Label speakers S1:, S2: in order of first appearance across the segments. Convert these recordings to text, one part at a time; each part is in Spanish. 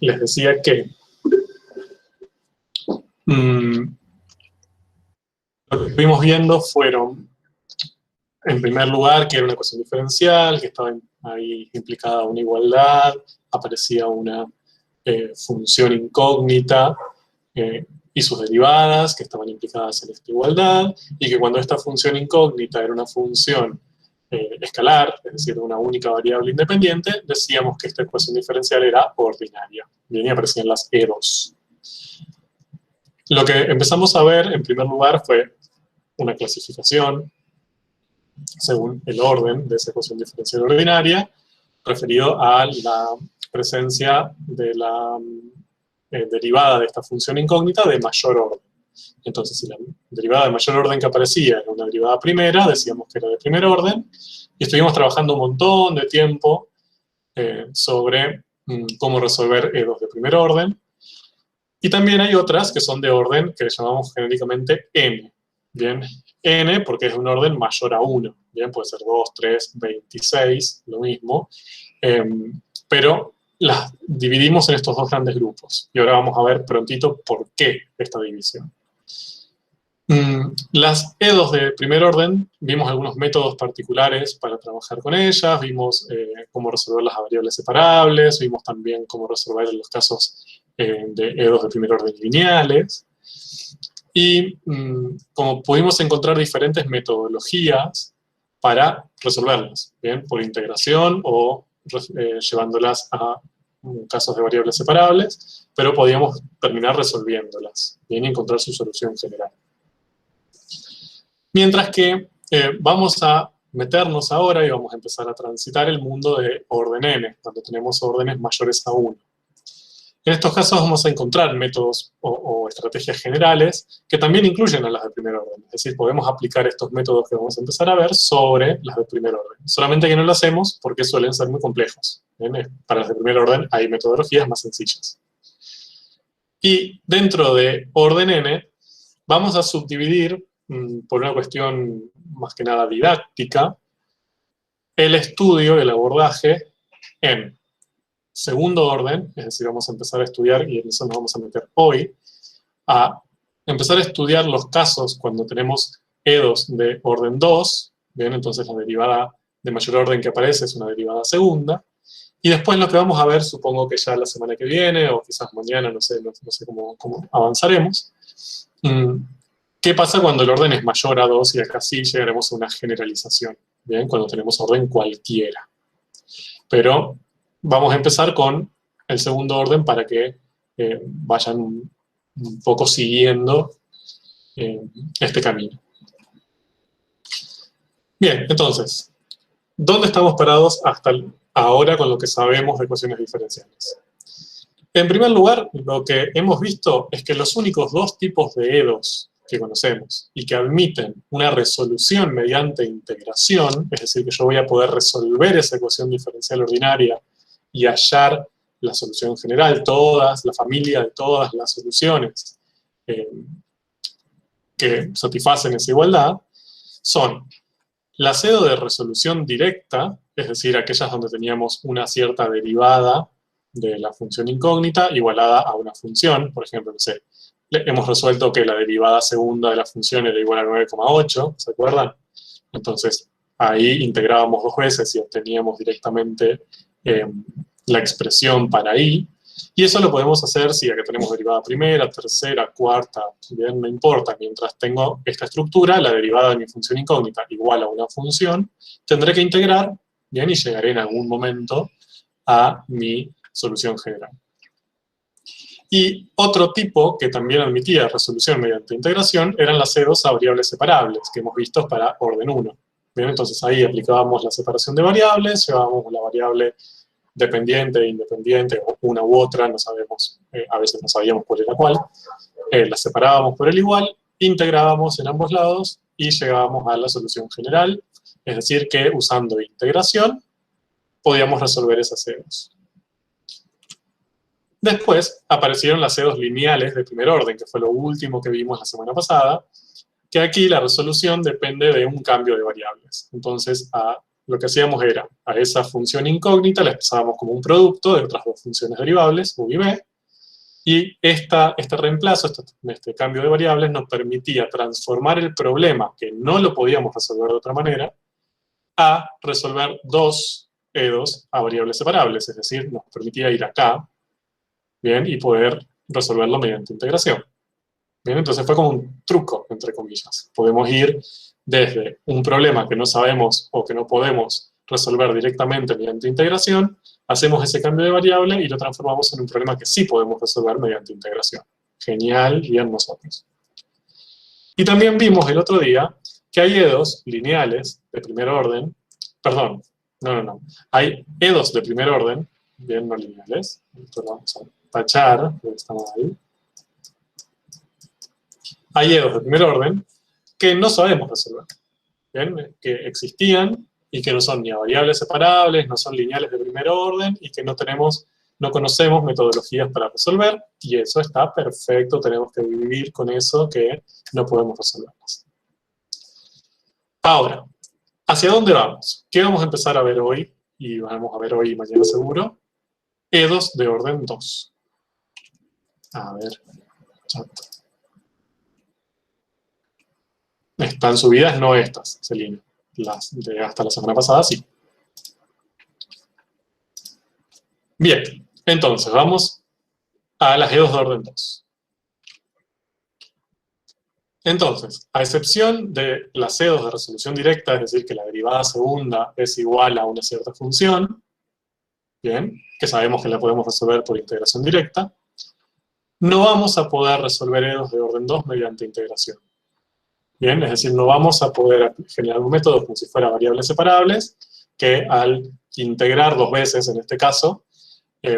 S1: les decía que lo que estuvimos viendo fueron, en primer lugar, que era una ecuación diferencial, que estaba ahí implicada una igualdad, aparecía una función incógnita y sus derivadas, que estaban implicadas en esta igualdad, y que cuando esta función incógnita era una función escalar, es decir, de una única variable independiente, decíamos que esta ecuación diferencial era ordinaria. Bien, y aparecían las E2. Lo que empezamos a ver, en primer lugar, fue una clasificación según el orden de esa ecuación diferencial ordinaria, referido a la presencia de la derivada de esta función incógnita de mayor orden. Entonces, si la derivada de mayor orden que aparecía era una derivada primera, decíamos que era de primer orden, y estuvimos trabajando un montón de tiempo sobre cómo resolver E2 de primer orden. Y también hay otras que son de orden que llamamos genéricamente n. Bien, n porque es de un orden mayor a 1. Bien, puede ser 2, 3, 26, lo mismo. Pero las dividimos en estos dos grandes grupos. Y ahora vamos a ver prontito por qué esta división. Las E2 de primer orden, vimos algunos métodos particulares para trabajar con ellas, vimos cómo resolver las variables separables, vimos también cómo resolver los casos de E2 de primer orden lineales. Y como pudimos encontrar diferentes metodologías para resolverlas, ¿bien? Por integración o llevándolas a casos de variables separables, pero podíamos terminar resolviéndolas, ¿bien? Y encontrar su solución general. Mientras que vamos a meternos ahora y vamos a empezar a transitar el mundo de orden n, cuando tenemos órdenes mayores a 1. En estos casos vamos a encontrar métodos o estrategias generales que también incluyen a las de primer orden. Es decir, podemos aplicar estos métodos que vamos a empezar a ver sobre las de primer orden. Solamente que no lo hacemos porque suelen ser muy complejos. Para las de primer orden hay metodologías más sencillas. Y dentro de orden n vamos a subdividir, por una cuestión más que nada didáctica, el estudio, el abordaje en segundo orden, es decir, vamos a empezar a estudiar, y en eso nos vamos a meter hoy, a empezar a estudiar los casos cuando tenemos E2 de orden 2, bien, entonces la derivada de mayor orden que aparece es una derivada segunda, y después lo que vamos a ver, supongo que ya la semana que viene, o quizás mañana, no sé cómo avanzaremos, ¿qué pasa cuando el orden es mayor a 2? Y acá sí llegaremos a una generalización, bien, cuando tenemos orden cualquiera. Pero vamos a empezar con el segundo orden para que vayan un poco siguiendo este camino. Bien, entonces, ¿dónde estamos parados hasta ahora con lo que sabemos de ecuaciones diferenciales? En primer lugar, lo que hemos visto es que los únicos dos tipos de E2 que conocemos y que admiten una resolución mediante integración, es decir, que yo voy a poder resolver esa ecuación diferencial ordinaria y hallar la solución general, la familia de todas las soluciones que satisfacen esa igualdad, son la E2 de resolución directa, es decir, aquellas donde teníamos una cierta derivada de la función incógnita igualada a una función, por ejemplo, no sé, hemos resuelto que la derivada segunda de la función era igual a 9,8, ¿se acuerdan? Entonces, ahí integrábamos dos veces y obteníamos directamente la expresión para i, y eso lo podemos hacer si acá tenemos derivada primera, tercera, cuarta, bien, no importa, mientras tengo esta estructura, la derivada de mi función incógnita igual a una función, tendré que integrar, bien, y llegaré en algún momento a mi solución general. Y otro tipo que también admitía resolución mediante integración eran las E2 a variables separables, que hemos visto para orden 1. Bien, entonces ahí aplicábamos la separación de variables, llevábamos la variable dependiente e independiente, o una u otra, no sabemos, a veces no sabíamos cuál era cuál, la separábamos por el igual, integrábamos en ambos lados y llegábamos a la solución general, es decir que usando integración podíamos resolver esas E2. Después aparecieron las E2 lineales de primer orden, que fue lo último que vimos la semana pasada, que aquí la resolución depende de un cambio de variables. Entonces, a lo que hacíamos era, a esa función incógnita la expresábamos como un producto de otras dos funciones derivables, u y b, y este reemplazo, este cambio de variables, nos permitía transformar el problema, que no lo podíamos resolver de otra manera, a resolver dos EDOs a variables separables, es decir, nos permitía ir acá, bien, y poder resolverlo mediante integración. Bien, entonces fue como un truco, entre comillas. Podemos ir desde un problema que no sabemos o que no podemos resolver directamente mediante integración, hacemos ese cambio de variable y lo transformamos en un problema que sí podemos resolver mediante integración. Genial, bien nosotros. Y también vimos el otro día que hay EDOs lineales de primer orden, perdón, no, hay EDOs de primer orden, bien, no lineales, esto lo vamos a tachar, porque estamos ahí. Hay EDOs de primer orden que no sabemos resolver, ¿bien? Que existían y que no son ni a variables separables, no son lineales de primer orden y que no conocemos metodologías para resolver, y eso está perfecto, tenemos que vivir con eso que no podemos resolverlas. Ahora, ¿hacia dónde vamos? ¿Qué vamos a empezar a ver hoy? Y vamos a ver hoy y mañana seguro. EDOs de orden 2. A ver, chat. Están subidas, no estas, Celina. Las de hasta la semana pasada, sí. Bien, entonces vamos a las EDOs de orden 2. Entonces, a excepción de las EDOs de resolución directa, es decir, que la derivada segunda es igual a una cierta función, bien, que sabemos que la podemos resolver por integración directa, no vamos a poder resolver EDOs de orden 2 mediante integración. Bien, es decir, no vamos a poder generar un método como si fuera variables separables, que al integrar dos veces, en este caso,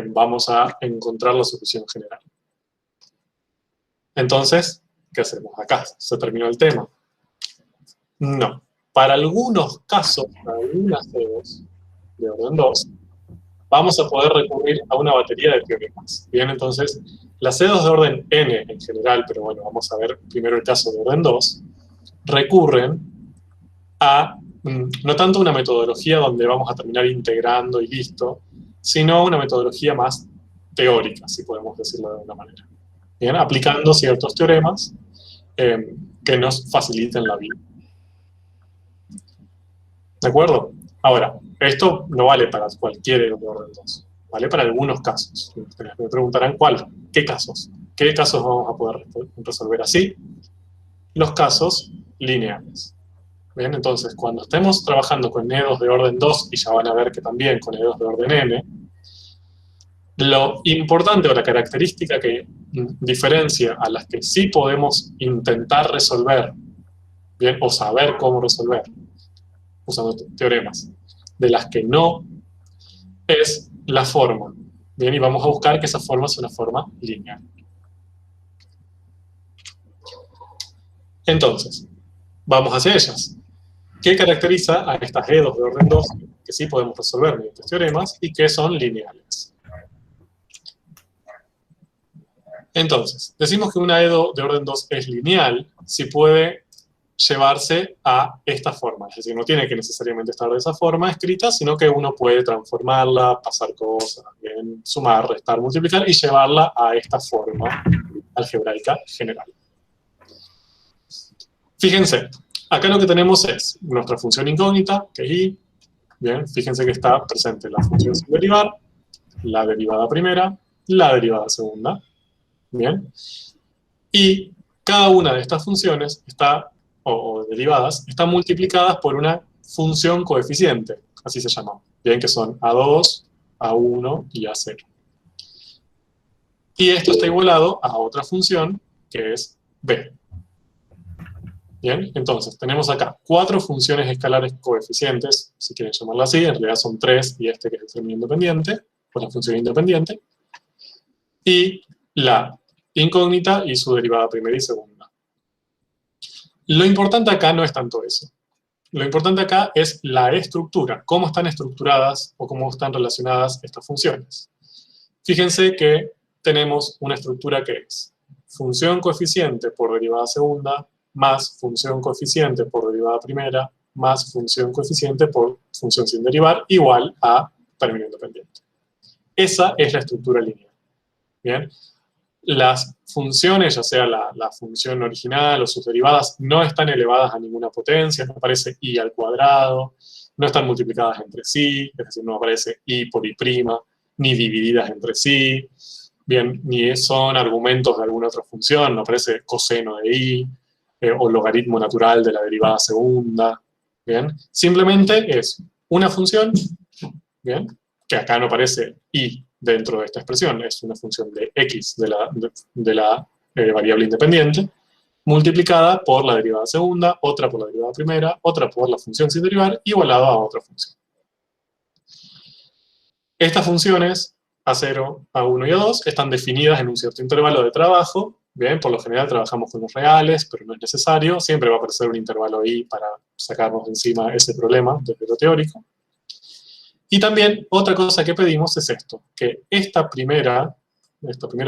S1: vamos a encontrar la solución general. Entonces, ¿qué hacemos acá? ¿Se terminó el tema? No. Para algunos casos, para algunas EDOs de orden 2, vamos a poder recurrir a una batería de teoremas. Bien, entonces, las EDOs de orden n en general, pero bueno, vamos a ver primero el caso de orden 2, recurren a no tanto una metodología donde vamos a terminar integrando y listo, sino una metodología más teórica, si podemos decirlo de alguna manera. Bien, aplicando ciertos teoremas que nos faciliten la vida. ¿De acuerdo? Ahora, esto no vale para cualquier EDO de orden 2, vale para algunos casos. Me preguntarán, ¿cuál? ¿Qué casos? ¿Qué casos vamos a poder resolver así? Los casos lineales. Bien, entonces, cuando estemos trabajando con EDOs de orden 2, y ya van a ver que también con EDOs de orden n, lo importante o la característica que diferencia a las que sí podemos intentar resolver, bien, o saber cómo resolver, usando teoremas, de las que no, es la forma. Bien, y vamos a buscar que esa forma sea una forma lineal. Entonces, vamos hacia ellas. ¿Qué caracteriza a estas EDOs de orden 2 que sí podemos resolver mediante teoremas y que son lineales? Entonces, decimos que una EDO de orden 2 es lineal si puede llevarse a esta forma. Es decir, no tiene que necesariamente estar de esa forma escrita, sino que uno puede transformarla, pasar cosas, bien, sumar, restar, multiplicar y llevarla a esta forma algebraica general. Fíjense, acá lo que tenemos es nuestra función incógnita, que es y. Bien, fíjense que está presente la función sin derivar, la derivada primera, la derivada segunda. Bien. Y cada una de estas funciones o derivadas están multiplicadas por una función coeficiente, así se llama. Bien, que son A2, A1 y A0. Y esto está igualado a otra función, que es B. Bien, entonces tenemos acá 4 funciones escalares coeficientes, si quieren llamarla así, en realidad son 3 y este que es el término independiente, o la función independiente, y la incógnita y su derivada primera y segunda. Lo importante acá no es tanto eso. Lo importante acá es la estructura, cómo están estructuradas o cómo están relacionadas estas funciones. Fíjense que tenemos una estructura que es función coeficiente por derivada segunda, más función coeficiente por derivada primera, más función coeficiente por función sin derivar igual a término independiente. Esa es la estructura lineal. ¿Bien? Las funciones, ya sea la función original o sus derivadas, no están elevadas a ninguna potencia, no aparece i al cuadrado, no están multiplicadas entre sí, es decir, no aparece i por i', ni divididas entre sí, bien, ni son argumentos de alguna otra función, no aparece coseno de i, o logaritmo natural de la derivada segunda, bien, simplemente es una función, bien, que acá no aparece i dentro de esta expresión, es una función de x de la variable independiente, multiplicada por la derivada segunda, otra por la derivada primera, otra por la función sin derivar, igualado a otra función. Estas funciones, A0, A1 y A2, están definidas en un cierto intervalo de trabajo. Bien, por lo general trabajamos con los reales, pero no es necesario. Siempre va a aparecer un intervalo ahí para sacarnos de encima ese problema desde lo teórico. Y también otra cosa que pedimos es esto, que esta primera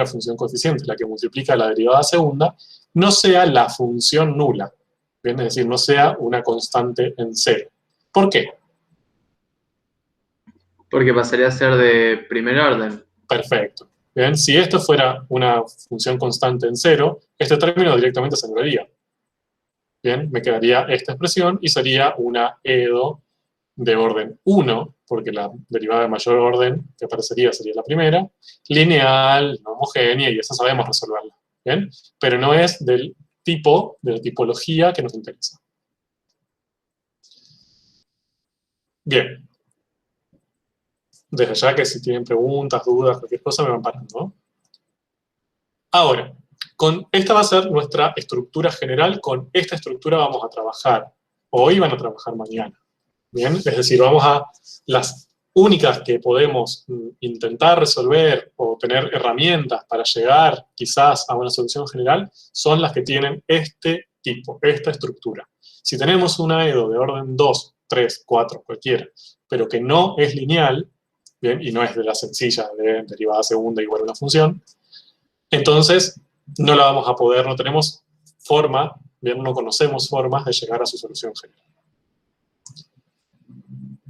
S1: función coeficiente, la que multiplica la derivada segunda, no sea la función nula. Bien, es decir, no sea una constante en cero. ¿Por qué?
S2: Porque pasaría a ser de primer orden.
S1: Perfecto. Bien, si esto fuera una función constante en cero, este término directamente se anularía. Bien, me quedaría esta expresión y sería una EDO de orden 1, porque la derivada de mayor orden que aparecería sería la primera, lineal, no homogénea, y esa sabemos resolverla. ¿Bien? Pero no es del tipo, de la tipología que nos interesa. Bien. Desde ya que si tienen preguntas, dudas, cualquier cosa, me van parando, ¿no? Ahora, esta va a ser nuestra estructura general. Con esta estructura vamos a trabajar hoy, van a trabajar mañana. Bien, es decir, las únicas que podemos intentar resolver o tener herramientas para llegar quizás a una solución general son las que tienen este tipo, esta estructura. Si tenemos una EDO de orden 2, 3, 4, cualquiera, pero que no es lineal, bien, y no es de la sencilla de derivada segunda igual a una función, entonces no la vamos a poder, no tenemos forma, bien, no conocemos formas de llegar a su solución general.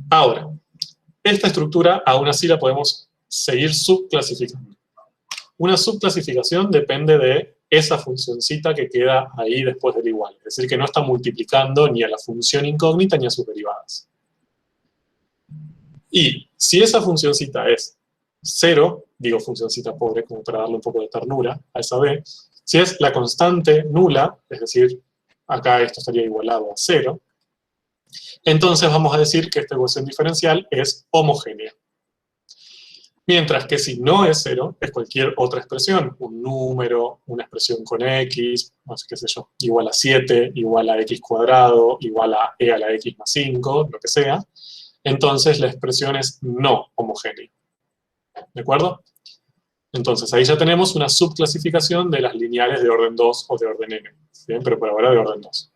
S1: Ahora, esta estructura aún así la podemos seguir subclasificando. Una subclasificación depende de esa funcioncita que queda ahí después del igual. Es decir, que no está multiplicando ni a la función incógnita ni a sus derivadas. Y si esa funcioncita es 0, digo funcioncita pobre como para darle un poco de ternura a esa b, si es la constante nula, es decir, acá esto estaría igualado a 0, entonces vamos a decir que esta ecuación diferencial es homogénea. Mientras que si no es 0, es cualquier otra expresión, un número, una expresión con x, no sé qué sé yo, igual a 7, igual a x cuadrado, igual a e a la x más 5, lo que sea, entonces la expresión es no homogénea. ¿De acuerdo? Entonces ahí ya tenemos una subclasificación de las lineales de orden 2 o de orden n. Bien, pero por ahora de orden 2.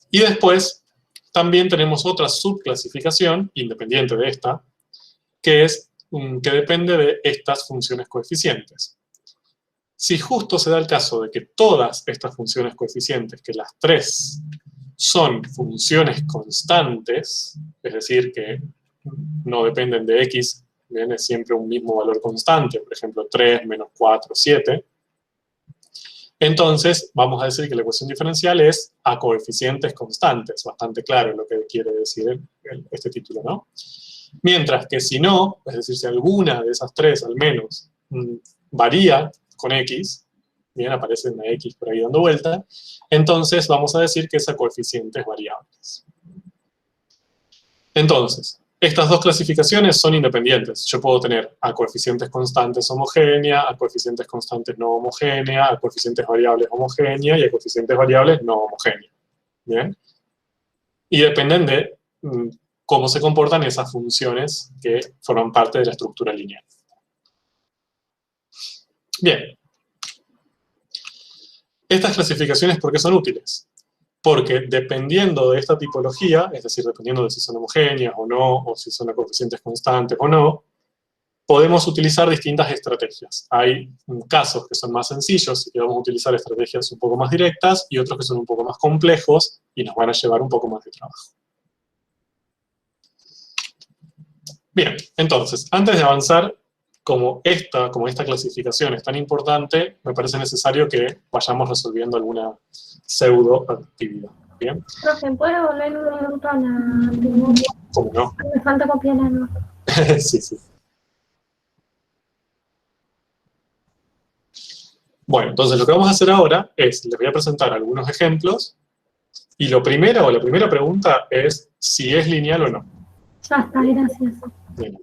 S1: Y después también tenemos otra subclasificación, independiente de esta, que depende de estas funciones coeficientes. Si justo se da el caso de que todas estas funciones coeficientes, que las tres son funciones constantes, es decir, que no dependen de x, bien, es siempre un mismo valor constante, por ejemplo 3, menos 4, 7, entonces vamos a decir que la ecuación diferencial es a coeficientes constantes, bastante claro lo que quiere decir este título, ¿no? Mientras que si no, es decir, si alguna de esas tres al menos varía con x, bien, aparece una x por ahí dando vuelta, entonces vamos a decir que esa coeficiente es variable. Entonces, estas dos clasificaciones son independientes. Yo puedo tener a coeficientes constantes homogénea, a coeficientes constantes no homogénea, a coeficientes variables homogénea y a coeficientes variables no homogénea. ¿Bien? Y dependen de cómo se comportan esas funciones que forman parte de la estructura lineal. Bien. Estas clasificaciones, ¿por qué son útiles? Porque dependiendo de esta tipología, es decir, dependiendo de si son homogéneas o no, o si son a coeficientes constantes o no, podemos utilizar distintas estrategias. Hay casos que son más sencillos y que vamos a utilizar estrategias un poco más directas y otros que son un poco más complejos y nos van a llevar un poco más de trabajo. Bien, entonces, antes de avanzar, como esta clasificación es tan importante, me parece necesario que vayamos resolviendo alguna pseudo-actividad. ¿Bien?
S3: Profe, ¿puedo volver un minuto a la antigua?
S1: ¿Cómo no?
S3: Me falta copiar algo.
S1: Sí, sí. Bueno, entonces lo que vamos a hacer ahora es, les voy a presentar algunos ejemplos, y la primera pregunta es si es lineal o no.
S3: Ya está, gracias.
S1: Bien.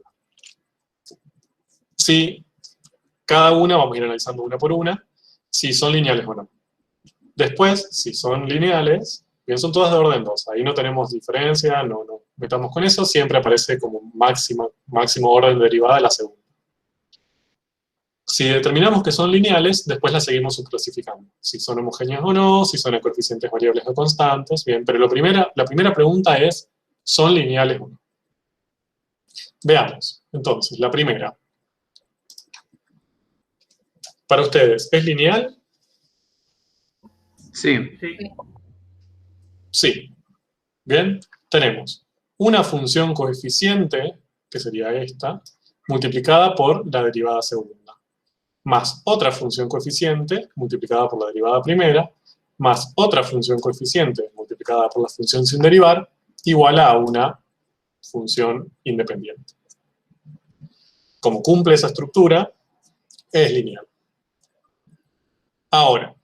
S1: Si cada una, vamos a ir analizando una por una, si son lineales o no. Después, si son lineales, bien, son todas de orden 2, ahí no tenemos diferencia, no metamos con eso, siempre aparece como máximo orden de derivada de la segunda. Si determinamos que son lineales, después las seguimos subclasificando. Si son homogéneas o no, si son coeficientes variables o constantes, bien, pero la primera pregunta es, ¿son lineales o no? Veamos, entonces, la primera. Para ustedes, ¿es lineal?
S2: Sí.
S1: Sí. Bien, tenemos una función coeficiente, que sería esta, multiplicada por la derivada segunda, más otra función coeficiente multiplicada por la derivada primera, más otra función coeficiente multiplicada por la función sin derivar, igual a una función independiente. Como cumple esa estructura, es lineal. Ahora,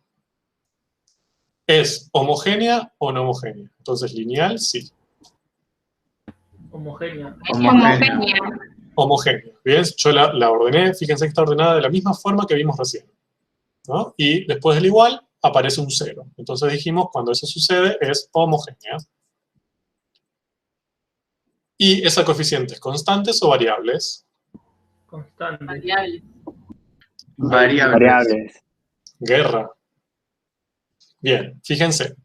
S1: ¿es homogénea o no homogénea? Entonces, lineal, sí.
S4: Homogénea.
S1: Homogénea. Bien, yo la ordené, fíjense que está ordenada de la misma forma que vimos recién, ¿no? Y después del igual aparece un 0. Entonces dijimos, cuando eso sucede, es homogénea. ¿Y esa coeficiente es constantes o variables?
S4: Constante.
S2: Variables.
S1: Guerra. Bien, fíjense.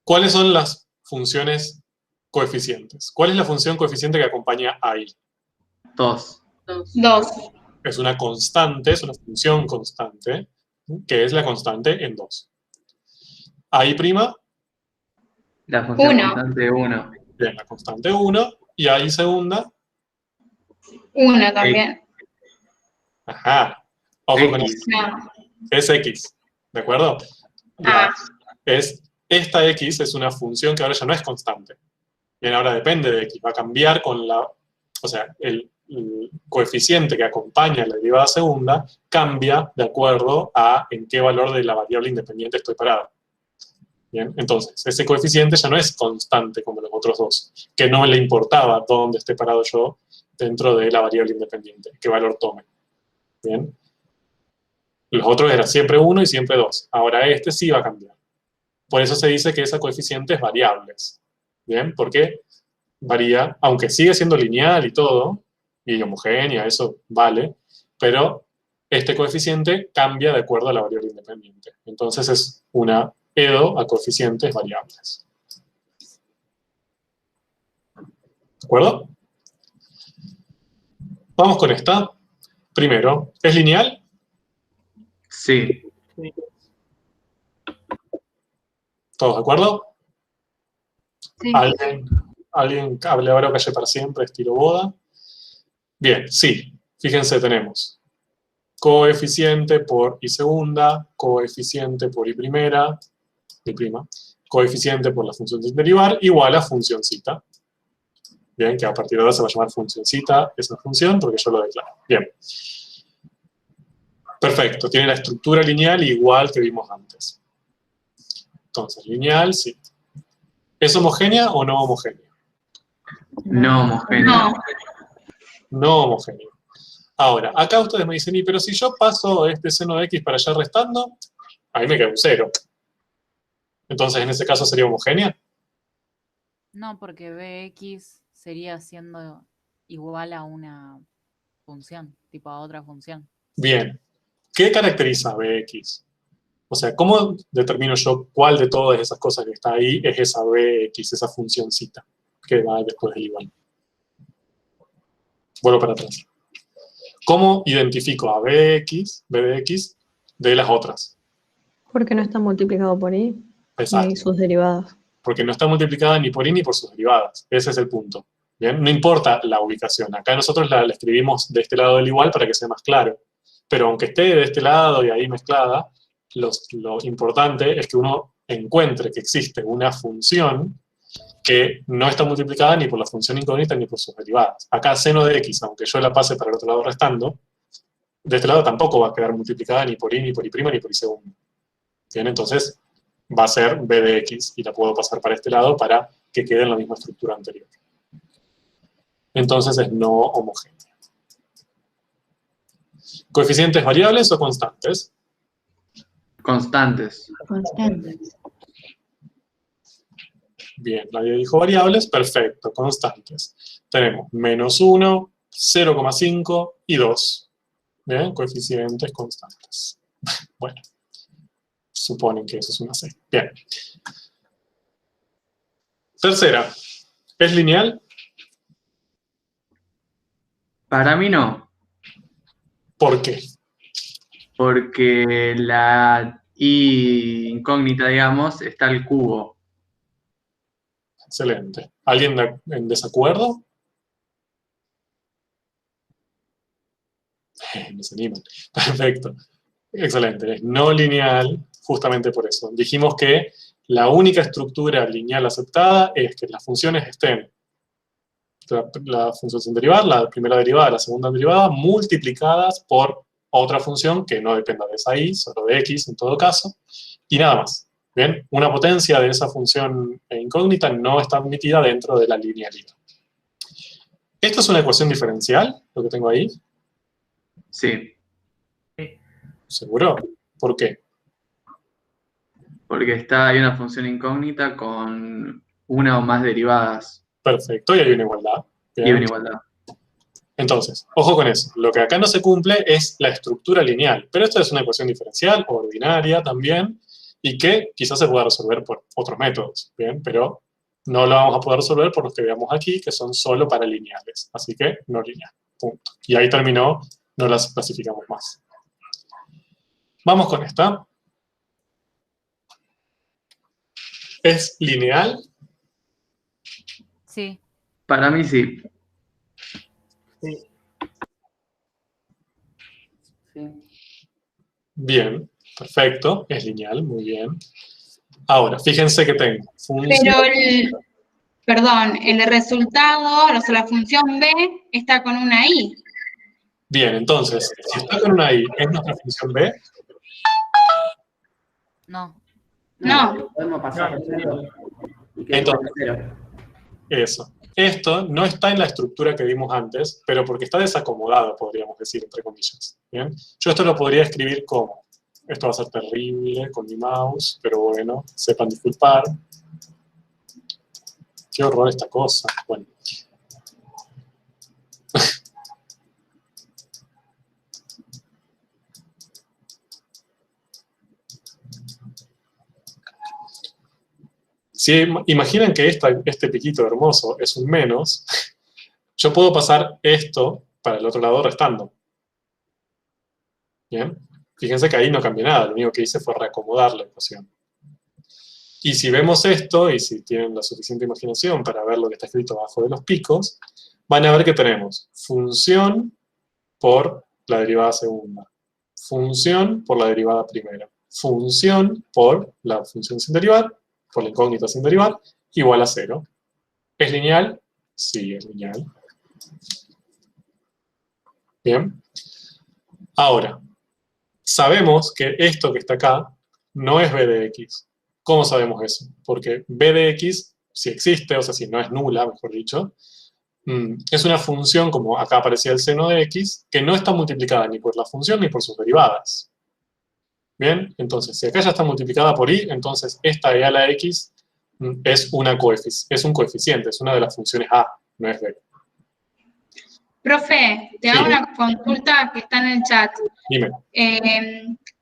S1: ¿Cuáles son las funciones coeficientes? ¿Cuál es la función coeficiente que acompaña a i?
S2: 2.
S1: Es una constante, es una función constante, que es la constante en 2. A i',
S2: La función
S5: 1.
S2: constante 1.
S1: bien, la constante 1, y a i segunda,
S5: 1 también.
S1: ajá, ojo con
S2: X.
S1: eso,
S5: No.
S1: es x, ¿de acuerdo?
S5: Ah.
S1: Esta x es una función que ahora ya no es constante. Bien, ahora depende de x, va a cambiar con o sea, el coeficiente que acompaña la derivada segunda cambia de acuerdo a en qué valor de la variable independiente estoy parado. Bien, entonces, ese coeficiente ya no es constante como los otros dos, que no le importaba dónde esté parado yo dentro de la variable independiente, qué valor tome. Bien. Los otros eran siempre 1 y siempre 2. Ahora este sí va a cambiar. Por eso se dice que esa coeficiente es variable. Bien, porque varía, aunque sigue siendo lineal y todo, y homogénea, eso vale, pero este coeficiente cambia de acuerdo a la variable independiente. Entonces es una EDO a coeficientes variables. ¿De acuerdo? Vamos con esta. Primero, ¿es lineal?
S2: Sí.
S1: ¿Todos de acuerdo?
S5: Sí.
S1: ¿Alguien hable ahora o calle para siempre, estilo boda? Bien, sí. Fíjense, tenemos coeficiente por i segunda, coeficiente por i primera, i prima, coeficiente por la función sin derivar, igual a funcióncita. Bien, que a partir de ahora se va a llamar funcióncita esa función porque yo lo declaro. Bien. Perfecto, tiene la estructura lineal igual que vimos antes. Entonces, lineal, sí. ¿Es homogénea o no homogénea?
S2: No homogénea.
S1: No homogénea. Ahora, acá ustedes me dicen, pero si yo paso este seno de x para allá restando, ahí me queda un 0. Entonces, en ese caso, ¿sería homogénea?
S6: No, porque bx sería siendo igual a una función, tipo a otra función.
S1: Bien. ¿Qué caracteriza bx? O sea, ¿cómo determino yo cuál de todas esas cosas que está ahí es esa bx, esa funcióncita que va después del igual? Vuelvo para atrás. ¿Cómo identifico a b de x, de las otras?
S4: Porque no está multiplicado por i
S1: Exacto.
S4: y sus derivadas.
S1: Porque no está multiplicada ni por i ni por sus derivadas. Ese es el punto. ¿Bien? No importa la ubicación. Acá nosotros la escribimos de este lado del igual para que sea más claro. Pero aunque esté de este lado y ahí mezclada, lo importante es que uno encuentre que existe una función que no está multiplicada ni por la función incógnita ni por sus derivadas. Acá seno de x, aunque yo la pase para el otro lado restando, de este lado tampoco va a quedar multiplicada ni por i, ni por i', ni por i segundo. Bien, entonces va a ser b de x y la puedo pasar para este lado para que quede en la misma estructura anterior. Entonces es no homogénea. ¿Coeficientes variables o constantes?
S2: Constantes.
S5: Constantes.
S1: Bien, nadie dijo variables, perfecto, constantes. Tenemos -1, 0,5 y 2. Bien, coeficientes constantes. Bueno, suponen que eso es una C. Bien. Tercera, ¿es lineal?
S2: Para mí no,
S1: ¿Por qué?
S2: porque la i incógnita, digamos, está al cubo.
S1: Excelente. ¿Alguien en desacuerdo? Me se animan. Perfecto. Excelente. Es no lineal justamente por eso. Dijimos que la única estructura lineal aceptada es que las funciones estén, la función sin derivar, la primera derivada, la segunda derivada, multiplicadas por otra función que no dependa de esa i, solo de x en todo caso, y nada más. Bien, una potencia de esa función incógnita no está admitida dentro de la linealidad. ¿Esto es una ecuación diferencial, lo que tengo ahí?
S2: Sí,
S1: ¿Seguro? ¿Por qué?
S2: porque hay una función incógnita con una o más derivadas
S1: Perfecto, y hay una igualdad. Bien.
S2: y una igualdad.
S1: Entonces, ojo con eso. Lo que acá no se cumple es la estructura lineal, pero esto es una ecuación diferencial, ordinaria también, y que quizás se pueda resolver por otros métodos, ¿bien? Pero no lo vamos a poder resolver por los que veamos aquí, que son solo para lineales. Así que no lineal. Punto. Y ahí terminó, no las clasificamos más. Vamos con esta. ¿Es lineal?
S6: Sí.
S2: Para mí sí.
S1: Bien, perfecto. Es lineal, muy bien. Ahora, fíjense que tengo función...
S5: Pero perdón, el resultado, o sea, la función b está con una i.
S1: Bien, entonces, si está con una i, ¿es nuestra función b?
S6: No.
S5: No.
S7: Podemos pasar de cero. Y que
S1: Entonces,
S7: cero.
S1: eso. Esto no está en la estructura que vimos antes, pero porque está desacomodado, podríamos decir, entre comillas. ¿Bien? Yo esto lo podría escribir como, esto va a ser terrible con mi mouse, pero bueno, sepan disculpar. Qué horror esta cosa. Bueno. Si imaginan que este piquito hermoso es un menos, yo puedo pasar esto para el otro lado restando. ¿Bien? Fíjense que ahí no cambié nada, lo único que hice fue reacomodar la ecuación. Y si vemos esto, y si tienen la suficiente imaginación para ver lo que está escrito abajo de los picos, van a ver que tenemos función por la derivada segunda, función por la derivada primera, función por la función sin derivar, por la incógnita sin derivar, igual a 0. ¿Es lineal? Sí, es lineal. Bien. Ahora, sabemos que esto que está acá no es b de x. ¿Cómo sabemos eso? Porque b de x, si existe, o sea, si no es nula, mejor dicho, es una función, como acá aparecía el seno de x, que no está multiplicada ni por la función ni por sus derivadas. Bien, entonces, si acá ya está multiplicada por i, entonces esta e a la x es un coeficiente, es una de las funciones a, no es b.
S5: Profe, te hago una consulta que está en el chat.
S1: Dime.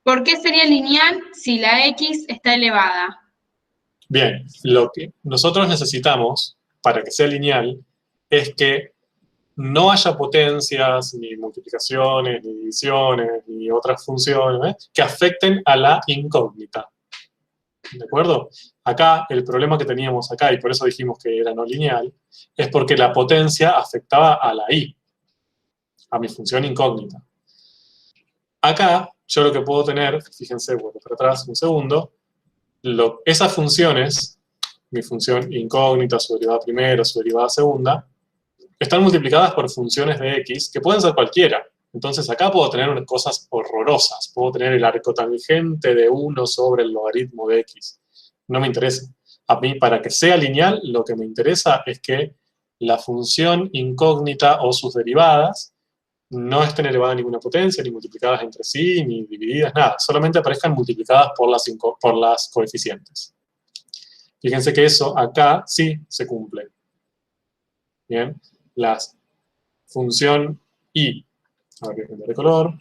S5: ¿Por qué sería lineal si la x está elevada?
S1: Bien, lo que nosotros necesitamos para que sea lineal es que no haya potencias, ni multiplicaciones, ni divisiones, ni otras funciones que afecten a la incógnita. ¿De acuerdo? Acá, el problema que teníamos acá, y por eso dijimos que era no lineal, es porque la potencia afectaba a la i, a mi función incógnita. Acá, yo lo que puedo tener, fíjense, vuelvo para atrás un segundo, esas funciones, mi función incógnita, su derivada primera, su derivada segunda, están multiplicadas por funciones de x, que pueden ser cualquiera. Entonces acá puedo tener cosas horrorosas. Puedo tener el arcotangente de 1 sobre el logaritmo de x. No me interesa. A mí, para que sea lineal, lo que me interesa es que la función incógnita o sus derivadas no estén elevadas a ninguna potencia, ni multiplicadas entre sí, ni divididas, nada. Solamente aparezcan multiplicadas por las coeficientes. Fíjense que eso acá sí se cumple. Bien. La función i. Ahora voy a cambiar de color.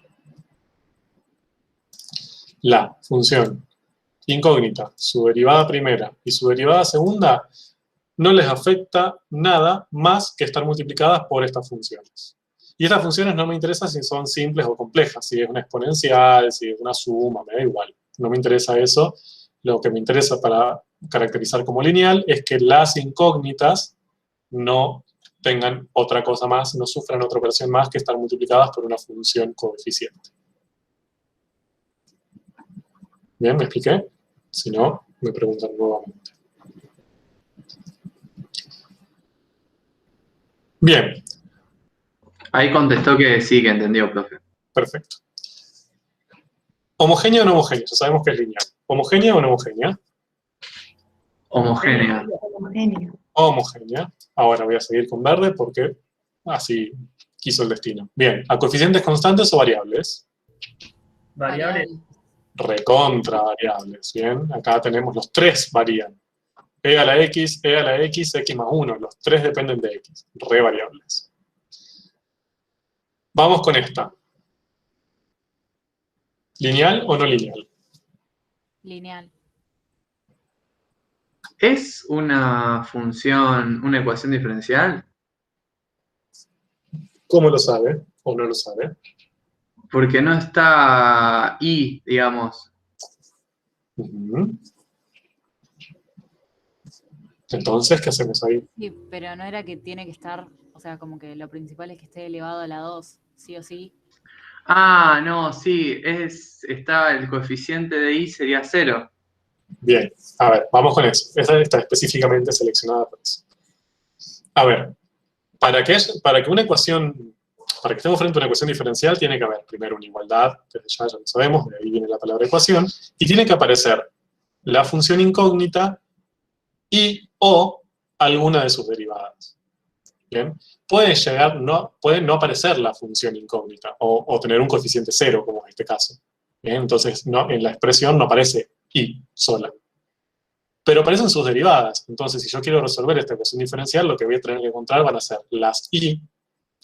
S1: La función incógnita, su derivada primera y su derivada segunda, no les afecta nada más que estar multiplicadas por estas funciones. Y estas funciones no me interesan si son simples o complejas, si es una exponencial, si es una suma, me da igual. No me interesa eso. Lo que me interesa para caracterizar como lineal es que las incógnitas no tengan otra cosa más, no sufran otra operación más que estar multiplicadas por una función coeficiente. ¿Bien? ¿Me expliqué? Si no, me preguntan nuevamente. Bien.
S2: Ahí contestó que sí, que entendió, profe.
S1: Perfecto. ¿Homogénea o no homogénea? Ya sabemos que es lineal. ¿Homogénea o no homogénea?
S2: Homogénea.
S4: Homogéneo.
S1: Homogénea. Ahora voy a seguir con verde porque así quiso el destino. Bien, ¿a coeficientes constantes o variables?
S7: Variable.
S1: Recontra variables, ¿bien? Acá tenemos los tres varían. E a la x, x más 1. Los tres dependen de x. Re variables. Vamos con esta. ¿Lineal o no lineal?
S6: Lineal.
S2: ¿Es una función, una ecuación diferencial?
S1: ¿Cómo lo sabe o no lo sabe?
S2: Porque no está i, digamos.
S1: Ujú. Entonces, ¿qué hacemos ahí?
S6: Sí, pero no era que tiene que estar, o sea, como que lo principal es que esté elevado a la 2, sí o sí.
S2: Ah, no, sí, está el coeficiente de i sería 0.
S1: Bien, a ver, vamos con eso. Esta está específicamente seleccionada para eso. A ver, para que una ecuación, para que estemos frente a una ecuación diferencial, tiene que haber primero una igualdad, desde ya lo sabemos, de ahí viene la palabra ecuación, y tiene que aparecer la función incógnita y o alguna de sus derivadas. Bien, puede no aparecer la función incógnita o tener un coeficiente 0, como en este caso. Bien, entonces en la expresión no aparece i sola. Pero aparecen sus derivadas. Entonces, si yo quiero resolver esta ecuación diferencial, lo que voy a tener que encontrar van a ser las i,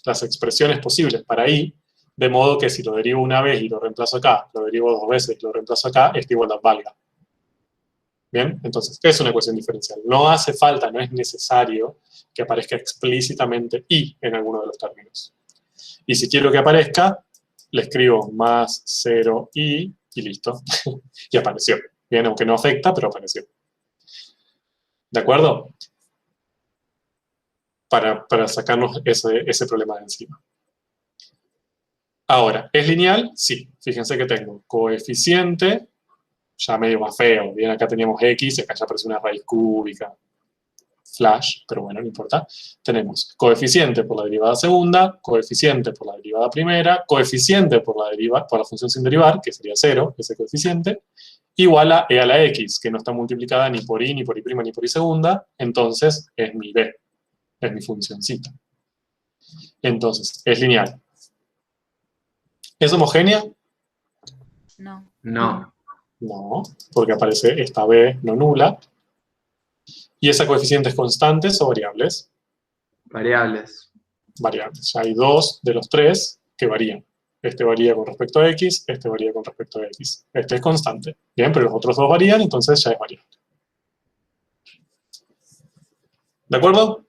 S1: las expresiones posibles para i, de modo que si lo derivo una vez y lo reemplazo acá, lo derivo dos veces y lo reemplazo acá, esta igualdad valga. Bien, entonces, ¿qué es una ecuación diferencial? No hace falta, no es necesario que aparezca explícitamente i en alguno de los términos. Y si quiero que aparezca, le escribo más 0i y listo. Y apareció. Bien, aunque no afecta, pero apareció. ¿De acuerdo? Para sacarnos ese problema de encima. Ahora, ¿es lineal? Sí. Fíjense que tengo coeficiente, ya medio más feo. Bien, acá teníamos x, acá ya aparece una raíz cúbica. Flash, pero bueno, no importa. Tenemos coeficiente por la derivada segunda, coeficiente por la derivada primera, coeficiente por la función sin derivar, que sería 0, ese coeficiente, igual a e a la x, que no está multiplicada ni por i, ni por i prima, ni por i segunda, entonces es mi b, es mi funcioncita. Entonces, es lineal. ¿Es homogénea?
S6: No.
S2: No.
S1: No, porque aparece esta b no nula. ¿Y esa coeficiente es constantes o variables?
S2: Variables.
S1: Variables. Ya hay dos de los tres que varían. Este varía con respecto a x, este varía con respecto a x. Este es constante. Bien, pero los otros dos varían, entonces ya es variable. ¿De acuerdo?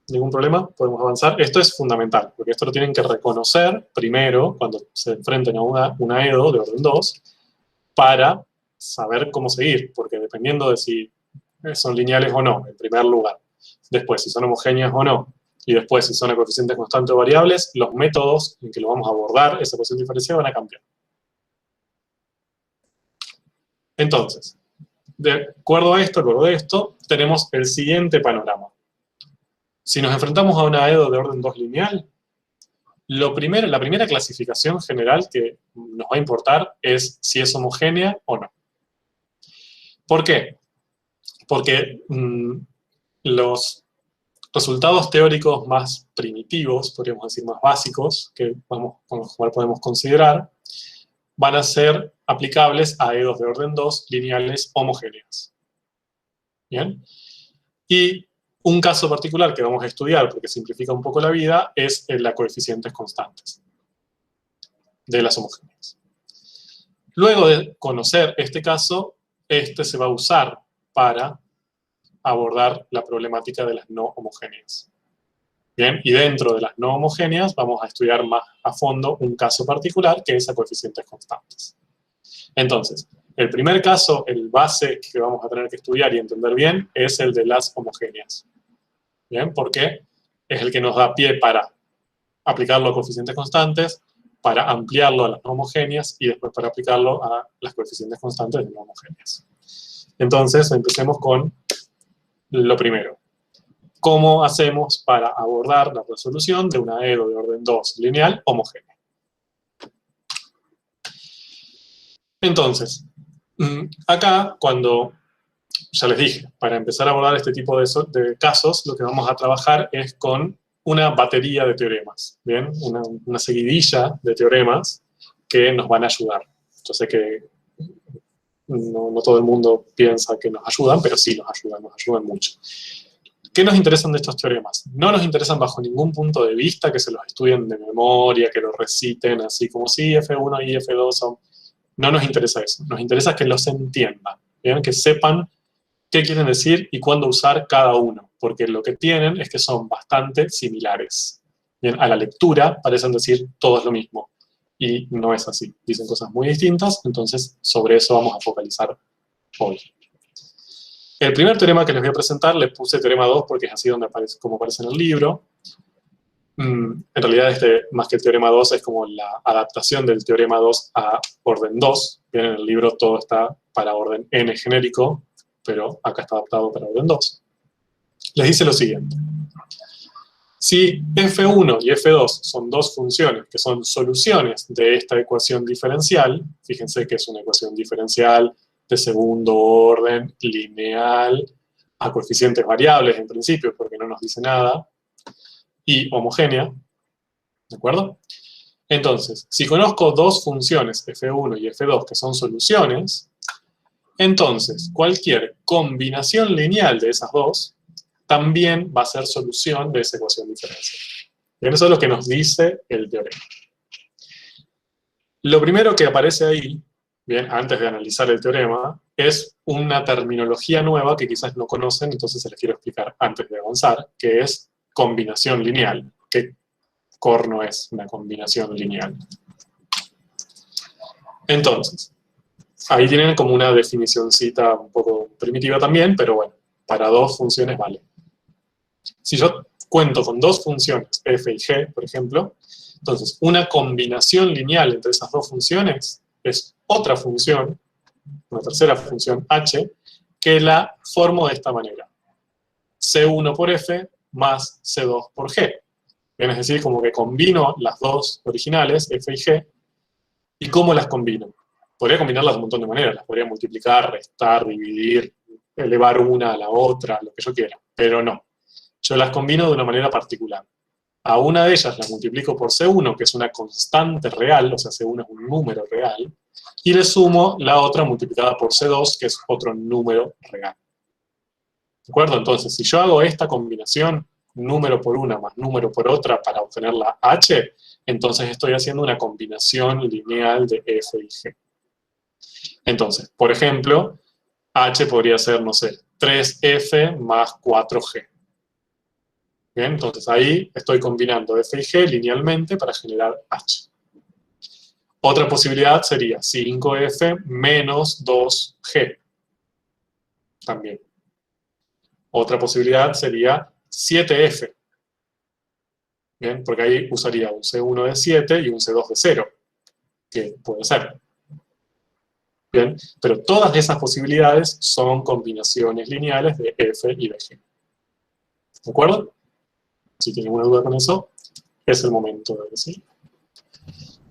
S1: ¿Ningún problema? Podemos avanzar. Esto es fundamental, porque esto lo tienen que reconocer primero cuando se enfrenten a una EDO de orden 2 para saber cómo seguir, porque dependiendo de si son lineales o no, en primer lugar. Después, si son homogéneas o no. Y después, si son a coeficientes constantes o variables, los métodos en que lo vamos a abordar, esa ecuación diferencial, van a cambiar. Entonces, de acuerdo a esto, tenemos el siguiente panorama. Si nos enfrentamos a una EDO de orden 2 lineal, la primera clasificación general que nos va a importar es si es homogénea o no. ¿Por qué? Porque los resultados teóricos más primitivos, podríamos decir más básicos, con los cuales podemos considerar, van a ser aplicables a EDOs de orden 2 lineales homogéneas. ¿Bien? Y un caso particular que vamos a estudiar, porque simplifica un poco la vida, es el de coeficientes constantes de las homogéneas. Luego de conocer este caso, este se va a usar para abordar la problemática de las no homogéneas. Bien, y dentro de las no homogéneas vamos a estudiar más a fondo un caso particular que es a coeficientes constantes. Entonces, el primer caso, el base que vamos a tener que estudiar y entender bien, es el de las homogéneas. Bien, porque es el que nos da pie para aplicarlo a coeficientes constantes, para ampliarlo a las no homogéneas y después para aplicarlo a las coeficientes constantes de no homogéneas. Entonces, empecemos con lo primero. ¿Cómo hacemos para abordar la resolución de una EDO de orden 2 lineal homogénea? Entonces, acá cuando, ya les dije, para empezar a abordar este tipo de casos, lo que vamos a trabajar es con una batería de teoremas, ¿bien? Una seguidilla de teoremas que nos van a ayudar. Yo sé que no todo el mundo piensa que nos ayudan, pero sí nos ayudan mucho. ¿Qué nos interesan de estos teoremas? No nos interesan bajo ningún punto de vista que se los estudien de memoria, que los reciten así como si F1 y F2 son... No nos interesa eso, nos interesa que los entiendan, ¿bien? Que sepan qué quieren decir y cuándo usar cada uno, porque lo que tienen es que son bastante similares. Bien, a la lectura parecen decir todo es lo mismo, y no es así, dicen cosas muy distintas, entonces sobre eso vamos a focalizar hoy. El primer teorema que les voy a presentar, le puse teorema 2 porque es así como aparece en el libro. En realidad, más que el teorema 2, es como la adaptación del teorema 2 a orden 2. Bien, en el libro todo está para orden n genérico, pero acá está adaptado para orden 2. Les dice lo siguiente. Si F1 y F2 son dos funciones que son soluciones de esta ecuación diferencial, fíjense que es una ecuación diferencial de segundo orden, lineal, a coeficientes variables en principio, porque no nos dice nada, y homogénea, ¿de acuerdo? Entonces, si conozco dos funciones, F1 y F2, que son soluciones, entonces cualquier combinación lineal de esas dos también va a ser solución de esa ecuación diferencial. Bien, eso es lo que nos dice el teorema. Lo primero que aparece ahí, bien, antes de analizar el teorema, es una terminología nueva que quizás no conocen, entonces se les quiero explicar antes de avanzar, que es combinación lineal. ¿Qué corno es una combinación lineal? Entonces, ahí tienen como una definicioncita un poco primitiva también, pero bueno, para dos funciones vale. Si yo cuento con dos funciones, f y g, por ejemplo, entonces una combinación lineal entre esas dos funciones es otra función, una tercera función h, que la formo de esta manera. C1 por f más C2 por G. Bien, es decir, como que combino las dos originales, F y G, ¿y cómo las combino? Podría combinarlas de un montón de maneras, las podría multiplicar, restar, dividir, elevar una a la otra, lo que yo quiera, pero no. Yo las combino de una manera particular. A una de ellas la multiplico por C1, que es una constante real, o sea, C1 es un número real, y le sumo la otra multiplicada por C2, que es otro número real. ¿De acuerdo? Entonces, si yo hago esta combinación, número por una más número por otra para obtener la h, entonces estoy haciendo una combinación lineal de f y g. Entonces, por ejemplo, h podría ser, no sé, 3f más 4g. Bien, entonces ahí estoy combinando f y g linealmente para generar h. Otra posibilidad sería 5f menos 2g. También. Otra posibilidad sería 7f. Bien, porque ahí usaría un C1 de 7 y un C2 de 0. Que puede ser. Bien, pero todas esas posibilidades son combinaciones lineales de f y de g. ¿De acuerdo? Si tienen alguna duda con eso, es el momento de decir.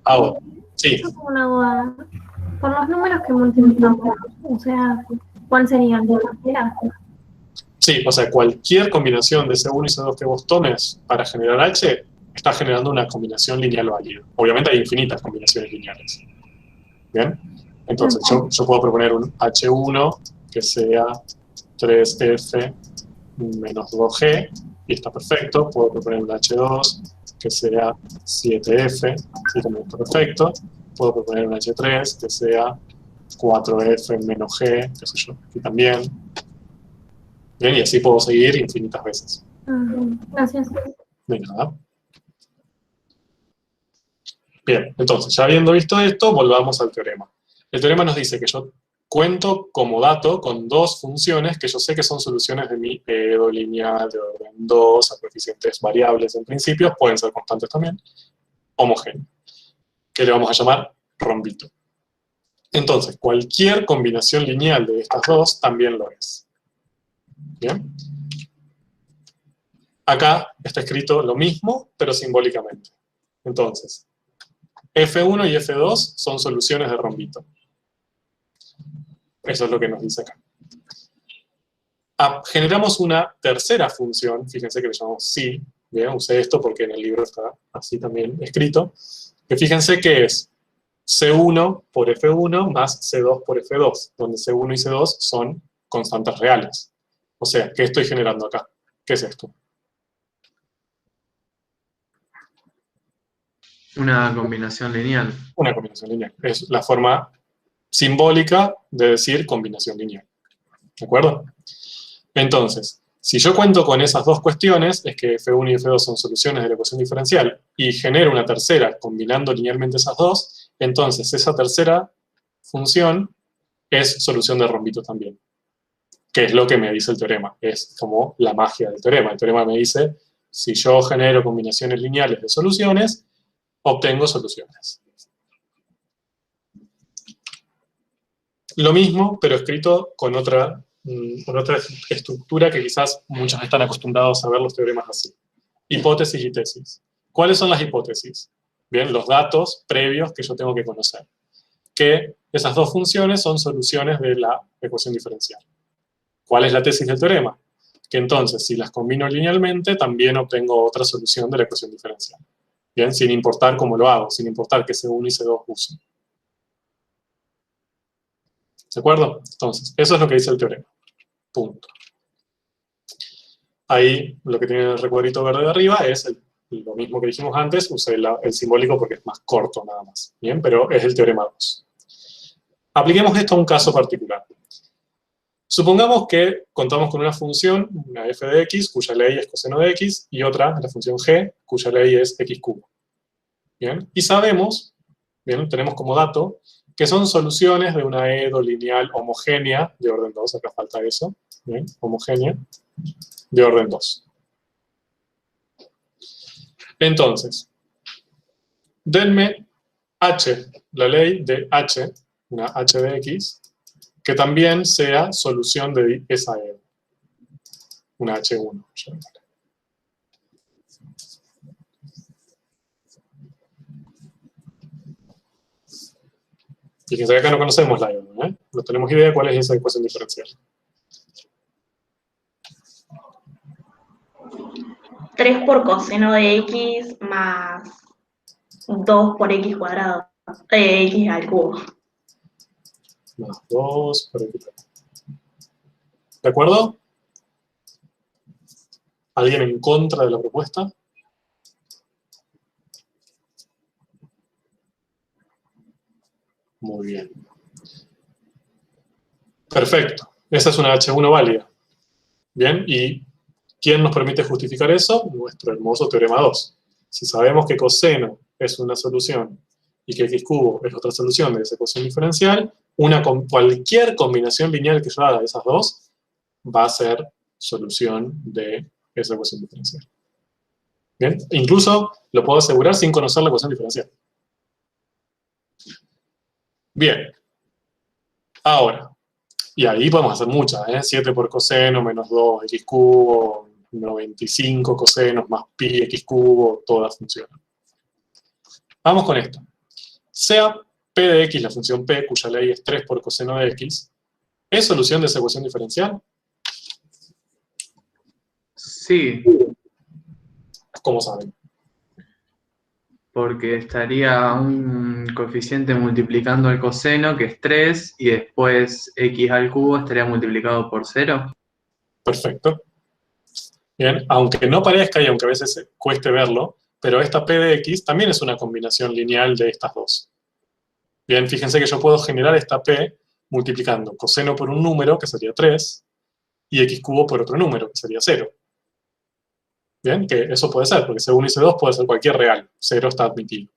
S1: Ahora, sí.
S3: Yo tengo una duda. Por los números que multiplicamos, o sea, ¿cuál sería el de la primera?
S1: Sí, o sea, cualquier combinación de C1 y C2 que vos tomes para generar H, está generando una combinación lineal válida. Obviamente hay infinitas combinaciones lineales. ¿Bien? Entonces, yo puedo proponer un H1 que sea 3F menos 2G, y está perfecto. Puedo proponer un H2 que sea 7F, y también está perfecto. Puedo proponer un H3 que sea 4F menos G, qué sé yo, y también. Bien, y así puedo seguir infinitas veces.
S3: Gracias.
S1: De nada. Bien, entonces, ya habiendo visto esto, volvamos al teorema. El teorema nos dice que yo cuento como dato con dos funciones que yo sé que son soluciones de mi EDO lineal de orden 2, a coeficientes variables en principio, pueden ser constantes también, homogéneo, que le vamos a llamar rombito. Entonces, cualquier combinación lineal de estas dos también lo es. ¿Bien? Acá está escrito lo mismo, pero simbólicamente. Entonces, F1 y F2 son soluciones de rombito. Eso es lo que nos dice acá. Generamos una tercera función, fíjense que le llamamos si, bien, usé esto porque en el libro está así también escrito, que fíjense que es C1 por F1 más C2 por F2, donde C1 y C2 son constantes reales. O sea, ¿qué estoy generando acá? ¿Qué es esto?
S2: Una combinación lineal.
S1: Una combinación lineal. Es la forma simbólica de decir combinación lineal. ¿De acuerdo? Entonces, si yo cuento con esas dos cuestiones, es que F1 y F2 son soluciones de la ecuación diferencial, y genero una tercera combinando linealmente esas dos, entonces esa tercera función es solución de rombito también. Que es lo que me dice el teorema. Es como la magia del teorema. El teorema me dice, si yo genero combinaciones lineales de soluciones, obtengo soluciones. Lo mismo, pero escrito con otra estructura que quizás muchos están acostumbrados a ver los teoremas así. Hipótesis y tesis. ¿Cuáles son las hipótesis? Bien, los datos previos que yo tengo que conocer. Que esas dos funciones son soluciones de la ecuación diferencial. ¿Cuál es la tesis del teorema? Que entonces, si las combino linealmente, también obtengo otra solución de la ecuación diferencial. Bien, sin importar cómo lo hago, sin importar que C1 y C2 uso. ¿De acuerdo? Entonces, eso es lo que dice el teorema. Punto. Ahí, lo que tiene el recuadrito verde de arriba es lo mismo que dijimos antes, usé el simbólico porque es más corto nada más. Bien, pero es el teorema 2. Apliquemos esto a un caso particular. Supongamos que contamos con una función, una f de x, cuya ley es coseno de x, y otra, la función g, cuya ley es x cubo. Bien, y sabemos, bien, tenemos como dato, que son soluciones de una EDO lineal homogénea, de orden 2, acá falta eso, bien, homogénea, de orden 2. Entonces, denme h, la ley de h, una h de x, que también sea solución de esa EDO, una h1. Fíjense que acá no conocemos la EDO, ¿eh? No tenemos idea de cuál es esa ecuación diferencial.
S8: 3 por coseno de x más 2 por x cuadrado. X al cubo.
S1: Más 2 por x. ¿De acuerdo? ¿Alguien en contra de la propuesta? Muy bien. Perfecto. Esa es una H1 válida. Bien, y ¿Quién nos permite justificar eso? Nuestro hermoso teorema 2. Si sabemos que coseno es una solución y que x cubo es otra solución de esa ecuación diferencial, cualquier combinación lineal que yo haga de esas dos va a ser solución de esa ecuación diferencial. ¿Bien? Incluso lo puedo asegurar sin conocer la ecuación diferencial. Bien. Ahora, y ahí podemos hacer muchas, 7 por coseno menos 2x cubo, 95 cosenos más pi x cubo, todas funcionan. Vamos con esto. Sea p de x la función p, cuya ley es 3 por coseno de x, ¿es solución de esa ecuación diferencial?
S2: Sí,
S1: ¿Cómo saben?
S2: porque estaría un coeficiente multiplicando el coseno, que es 3, y después x al cubo estaría multiplicado por 0.
S1: Perfecto. Bien, aunque no parezca y aunque a veces cueste verlo, pero esta p de x también es una combinación lineal de estas dos. Bien, fíjense que yo puedo generar esta p multiplicando coseno por un número, que sería 3, y x cubo por otro número, que sería 0. Bien, que eso puede ser, porque C1 y C2 puede ser cualquier real, 0 está admitido.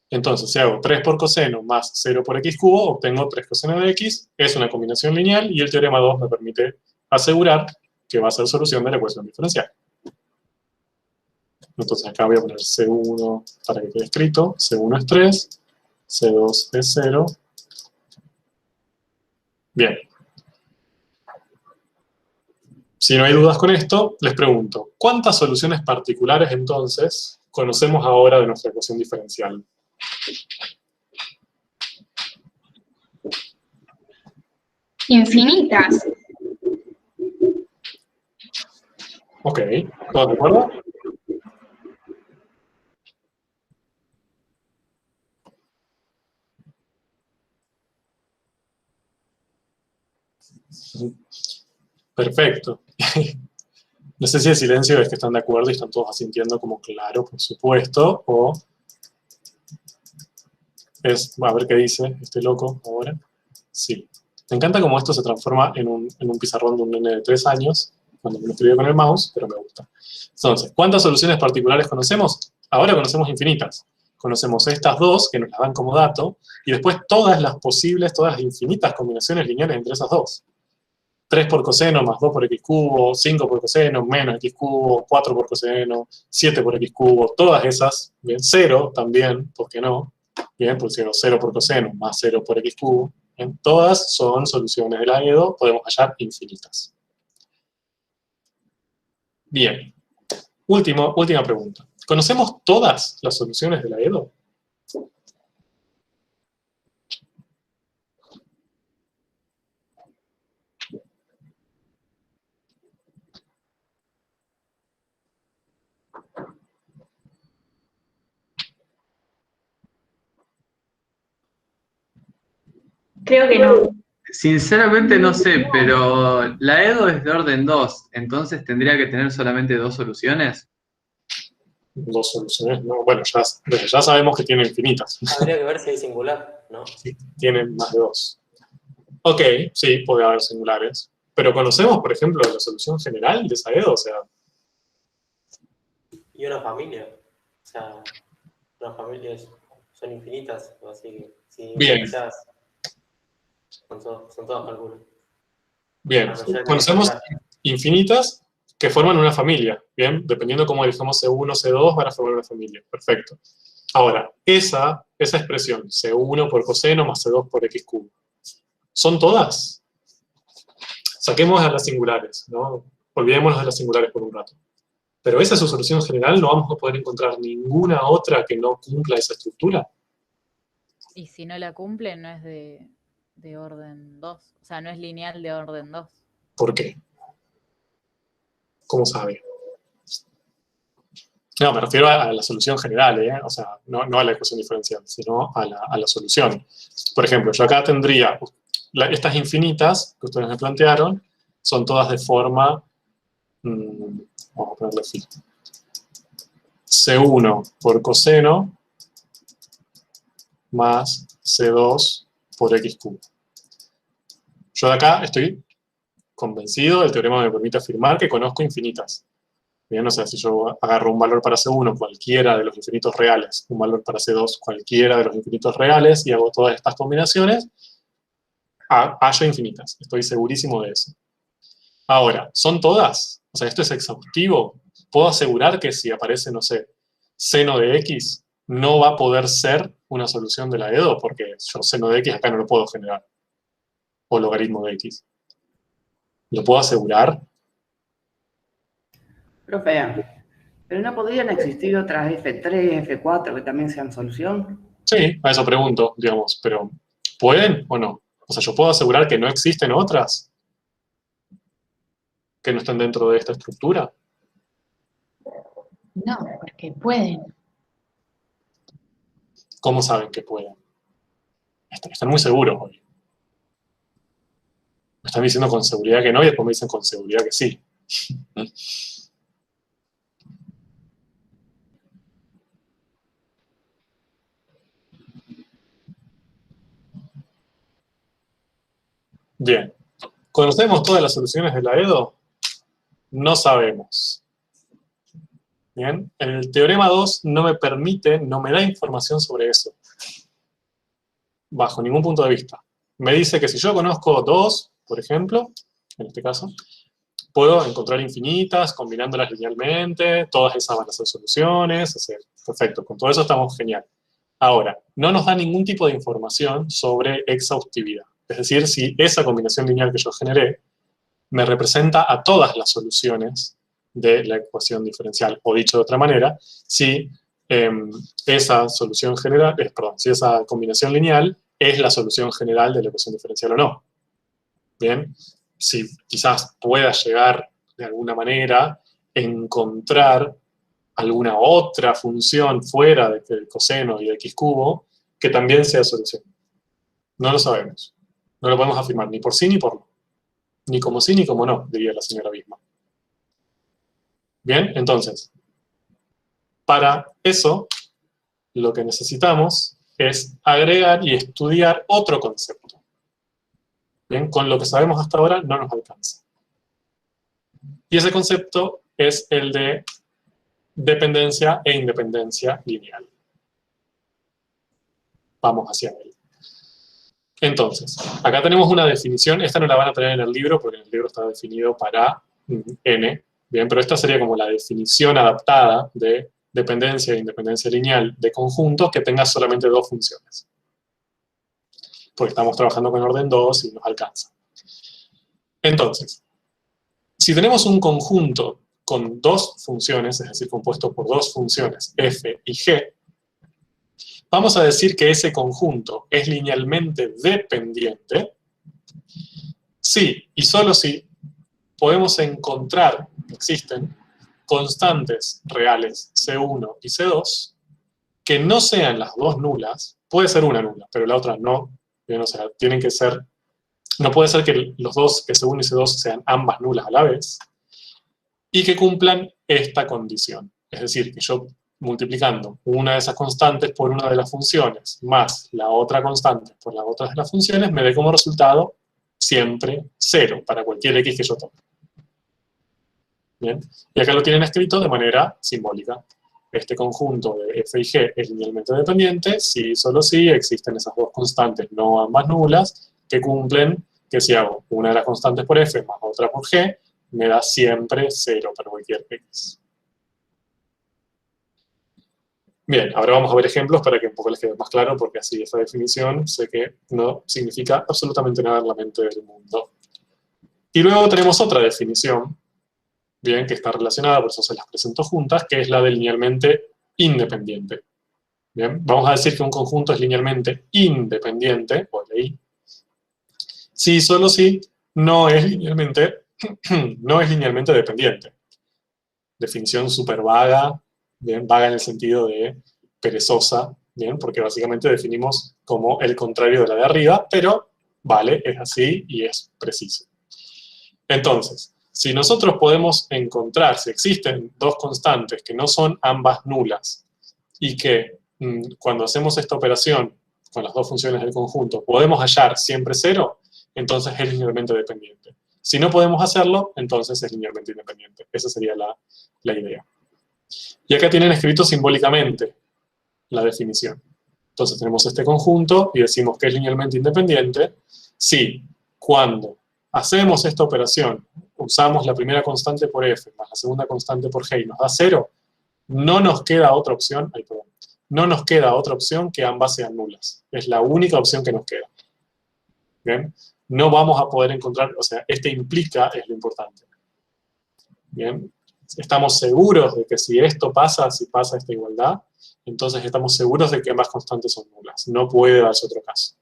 S1: Entonces, si hago 3 por coseno más 0 por x cubo, obtengo 3 coseno de x, es una combinación lineal, y el teorema 2 me permite asegurar que va a ser solución de la ecuación diferencial. Entonces acá voy a poner C1 para que quede escrito, C1 es 3, C2 es 0. Bien. Si no hay dudas con esto, les pregunto, ¿cuántas soluciones particulares entonces conocemos ahora de nuestra ecuación diferencial?
S5: Infinitas.
S1: Ok, ¿todos de acuerdo? Perfecto. No sé si el silencio es que están de acuerdo y están todos asintiendo como claro, por supuesto, o es, a ver qué dice este loco ahora. Sí. Me encanta cómo esto se transforma en un pizarrón de un nene de 3 años, cuando me lo escribí con el mouse, pero me gusta. Entonces, ¿cuántas soluciones particulares conocemos? Ahora conocemos infinitas. Conocemos estas dos, que nos las dan como dato, y después todas las posibles, todas las infinitas combinaciones lineales entre esas dos. 3 por coseno más 2 por x cubo, 5 por coseno menos x cubo, 4 por coseno, 7 por x cubo, todas esas, bien, 0 también, ¿por qué no? Bien, pues 0 por coseno más 0 por x cubo, bien, todas son soluciones del AEDO, podemos hallar infinitas. Bien, última pregunta. ¿Conocemos todas las soluciones del AEDO?
S8: Creo que no.
S2: Sinceramente no sé, pero la EDO es de orden 2, entonces tendría que tener solamente 2 soluciones.
S1: 2 soluciones, no, bueno, ya sabemos que tiene infinitas.
S9: Habría que ver si hay singular, ¿no?
S1: Sí, tienen más de 2. Ok, sí, puede haber singulares. Pero conocemos, por ejemplo, la solución general de esa EDO, o sea...
S9: Y una familia. O sea, las familias son infinitas, así que si
S1: Bien.
S9: infinitas, son todas algunas.
S1: Bien, conocemos infinitas que forman una familia, ¿bien? Dependiendo cómo elijamos C1, C2, van a formar una familia. Perfecto. Ahora, esa expresión, C1 por coseno más C2 por x cubo, ¿son todas? Saquemos a las singulares, ¿no? Olvidémonos de las singulares por un rato. Pero esa es su solución general, no vamos a poder encontrar ninguna otra que no cumpla esa estructura.
S6: Y si no la cumple, no es de orden 2. O sea, no es lineal de orden 2.
S1: ¿Por qué? ¿Cómo sabe? No, me refiero a la solución general, ¿eh? O sea, no a la ecuación diferencial, sino a la solución. Por ejemplo, yo acá tendría estas infinitas que ustedes me plantearon, son todas de forma, vamos a ponerle así, C1 por coseno más C2 por x cubo. Yo de acá estoy convencido, el teorema me permite afirmar que conozco infinitas. Bien, o sea, si yo agarro un valor para C1, cualquiera de los infinitos reales, un valor para C2, cualquiera de los infinitos reales, y hago todas estas combinaciones, hallo infinitas. Estoy segurísimo de eso. Ahora, ¿son todas? O sea, ¿esto es exhaustivo? ¿Puedo asegurar que si aparece, no sé, seno de X, no va a poder ser una solución de la EDO? Porque yo seno de X acá no lo puedo generar. O logaritmo de X. ¿Lo puedo asegurar?
S10: Profe, ¿pero no podrían existir otras F3, F4 que también sean solución?
S1: Sí, a eso pregunto, digamos, pero ¿pueden o no? O sea, ¿yo puedo asegurar que no existen otras que no estén dentro de esta estructura?
S11: No, porque pueden.
S1: ¿Cómo saben que pueden? Están muy seguros hoy. Me están diciendo con seguridad que no y después me dicen con seguridad que sí. Bien. ¿Conocemos todas las soluciones de la EDO? No sabemos. Bien. El teorema 2 no me permite, no me da información sobre eso. Bajo ningún punto de vista. Me dice que si yo conozco 2, por ejemplo, en este caso, puedo encontrar infinitas, combinándolas linealmente, todas esas van a ser soluciones, perfecto, con todo eso estamos genial. Ahora, no nos da ningún tipo de información sobre exhaustividad. Es decir, si esa combinación lineal que yo generé me representa a todas las soluciones de la ecuación diferencial. O dicho de otra manera, si esa solución general, si esa combinación lineal es la solución general de la ecuación diferencial o no. Bien, si quizás pueda llegar de alguna manera a encontrar alguna otra función fuera del coseno y de x cubo que también sea solución. No lo sabemos. No lo podemos afirmar ni por sí ni por no. Ni como sí ni como no, diría la señora Bismarck. Bien, entonces, para eso, lo que necesitamos es agregar y estudiar otro concepto. Bien, con lo que sabemos hasta ahora no nos alcanza. Y ese concepto es el de dependencia e independencia lineal. Vamos hacia él. Entonces, acá tenemos una definición, esta no la van a tener en el libro porque en el libro está definido para n, bien, pero esta sería como la definición adaptada de dependencia e independencia lineal de conjuntos que tenga solamente dos funciones. Porque estamos trabajando con orden 2 y nos alcanza. Entonces, si tenemos un conjunto con dos funciones, es decir, compuesto por dos funciones, f y g, vamos a decir que ese conjunto es linealmente dependiente si, y solo si, podemos encontrar, existen, constantes reales C1 y C2 que no sean las dos nulas, puede ser una nula, pero la otra no, bien, o sea, tienen que ser, no puede ser que los dos, que C1 y C2 sean ambas nulas a la vez, y que cumplan esta condición. Es decir, que yo multiplicando una de esas constantes por una de las funciones, más la otra constante por las otras de las funciones, me dé como resultado siempre 0 para cualquier x que yo tome. Bien, y acá lo tienen escrito de manera simbólica. Este conjunto de f y g es linealmente dependiente si, solo si, existen esas dos constantes, no ambas nulas, que cumplen que si hago una de las constantes por f más otra por g, me da siempre 0 para cualquier x. Bien, ahora vamos a ver ejemplos para que un poco les quede más claro, porque así esta definición sé que no significa absolutamente nada en la mente del mundo. Y luego tenemos otra definición, bien, que está relacionada, por eso se las presento juntas, que es la de linealmente independiente. Bien, vamos a decir que un conjunto es linealmente independiente, por ahí, si solo si no es linealmente dependiente. Definición súper vaga, bien, vaga en el sentido de perezosa, bien, porque básicamente definimos como el contrario de la de arriba, pero vale, es así y es preciso. Entonces, si nosotros podemos encontrar, si existen dos constantes que no son ambas nulas, y que cuando hacemos esta operación con las dos funciones del conjunto podemos hallar siempre 0, entonces es linealmente dependiente. Si no podemos hacerlo, entonces es linealmente independiente. Esa sería la idea. Y acá tienen escrito simbólicamente la definición. Entonces tenemos este conjunto y decimos que es linealmente independiente si cuando hacemos esta operación, usamos la primera constante por f más la segunda constante por g y nos da 0, no nos queda otra opción, no nos queda otra opción que ambas sean nulas. Es la única opción que nos queda. ¿Bien? No vamos a poder encontrar, o sea, este implica es lo importante. ¿Bien? Estamos seguros de que si esto pasa, si pasa esta igualdad, entonces estamos seguros de que ambas constantes son nulas. No puede darse otro caso.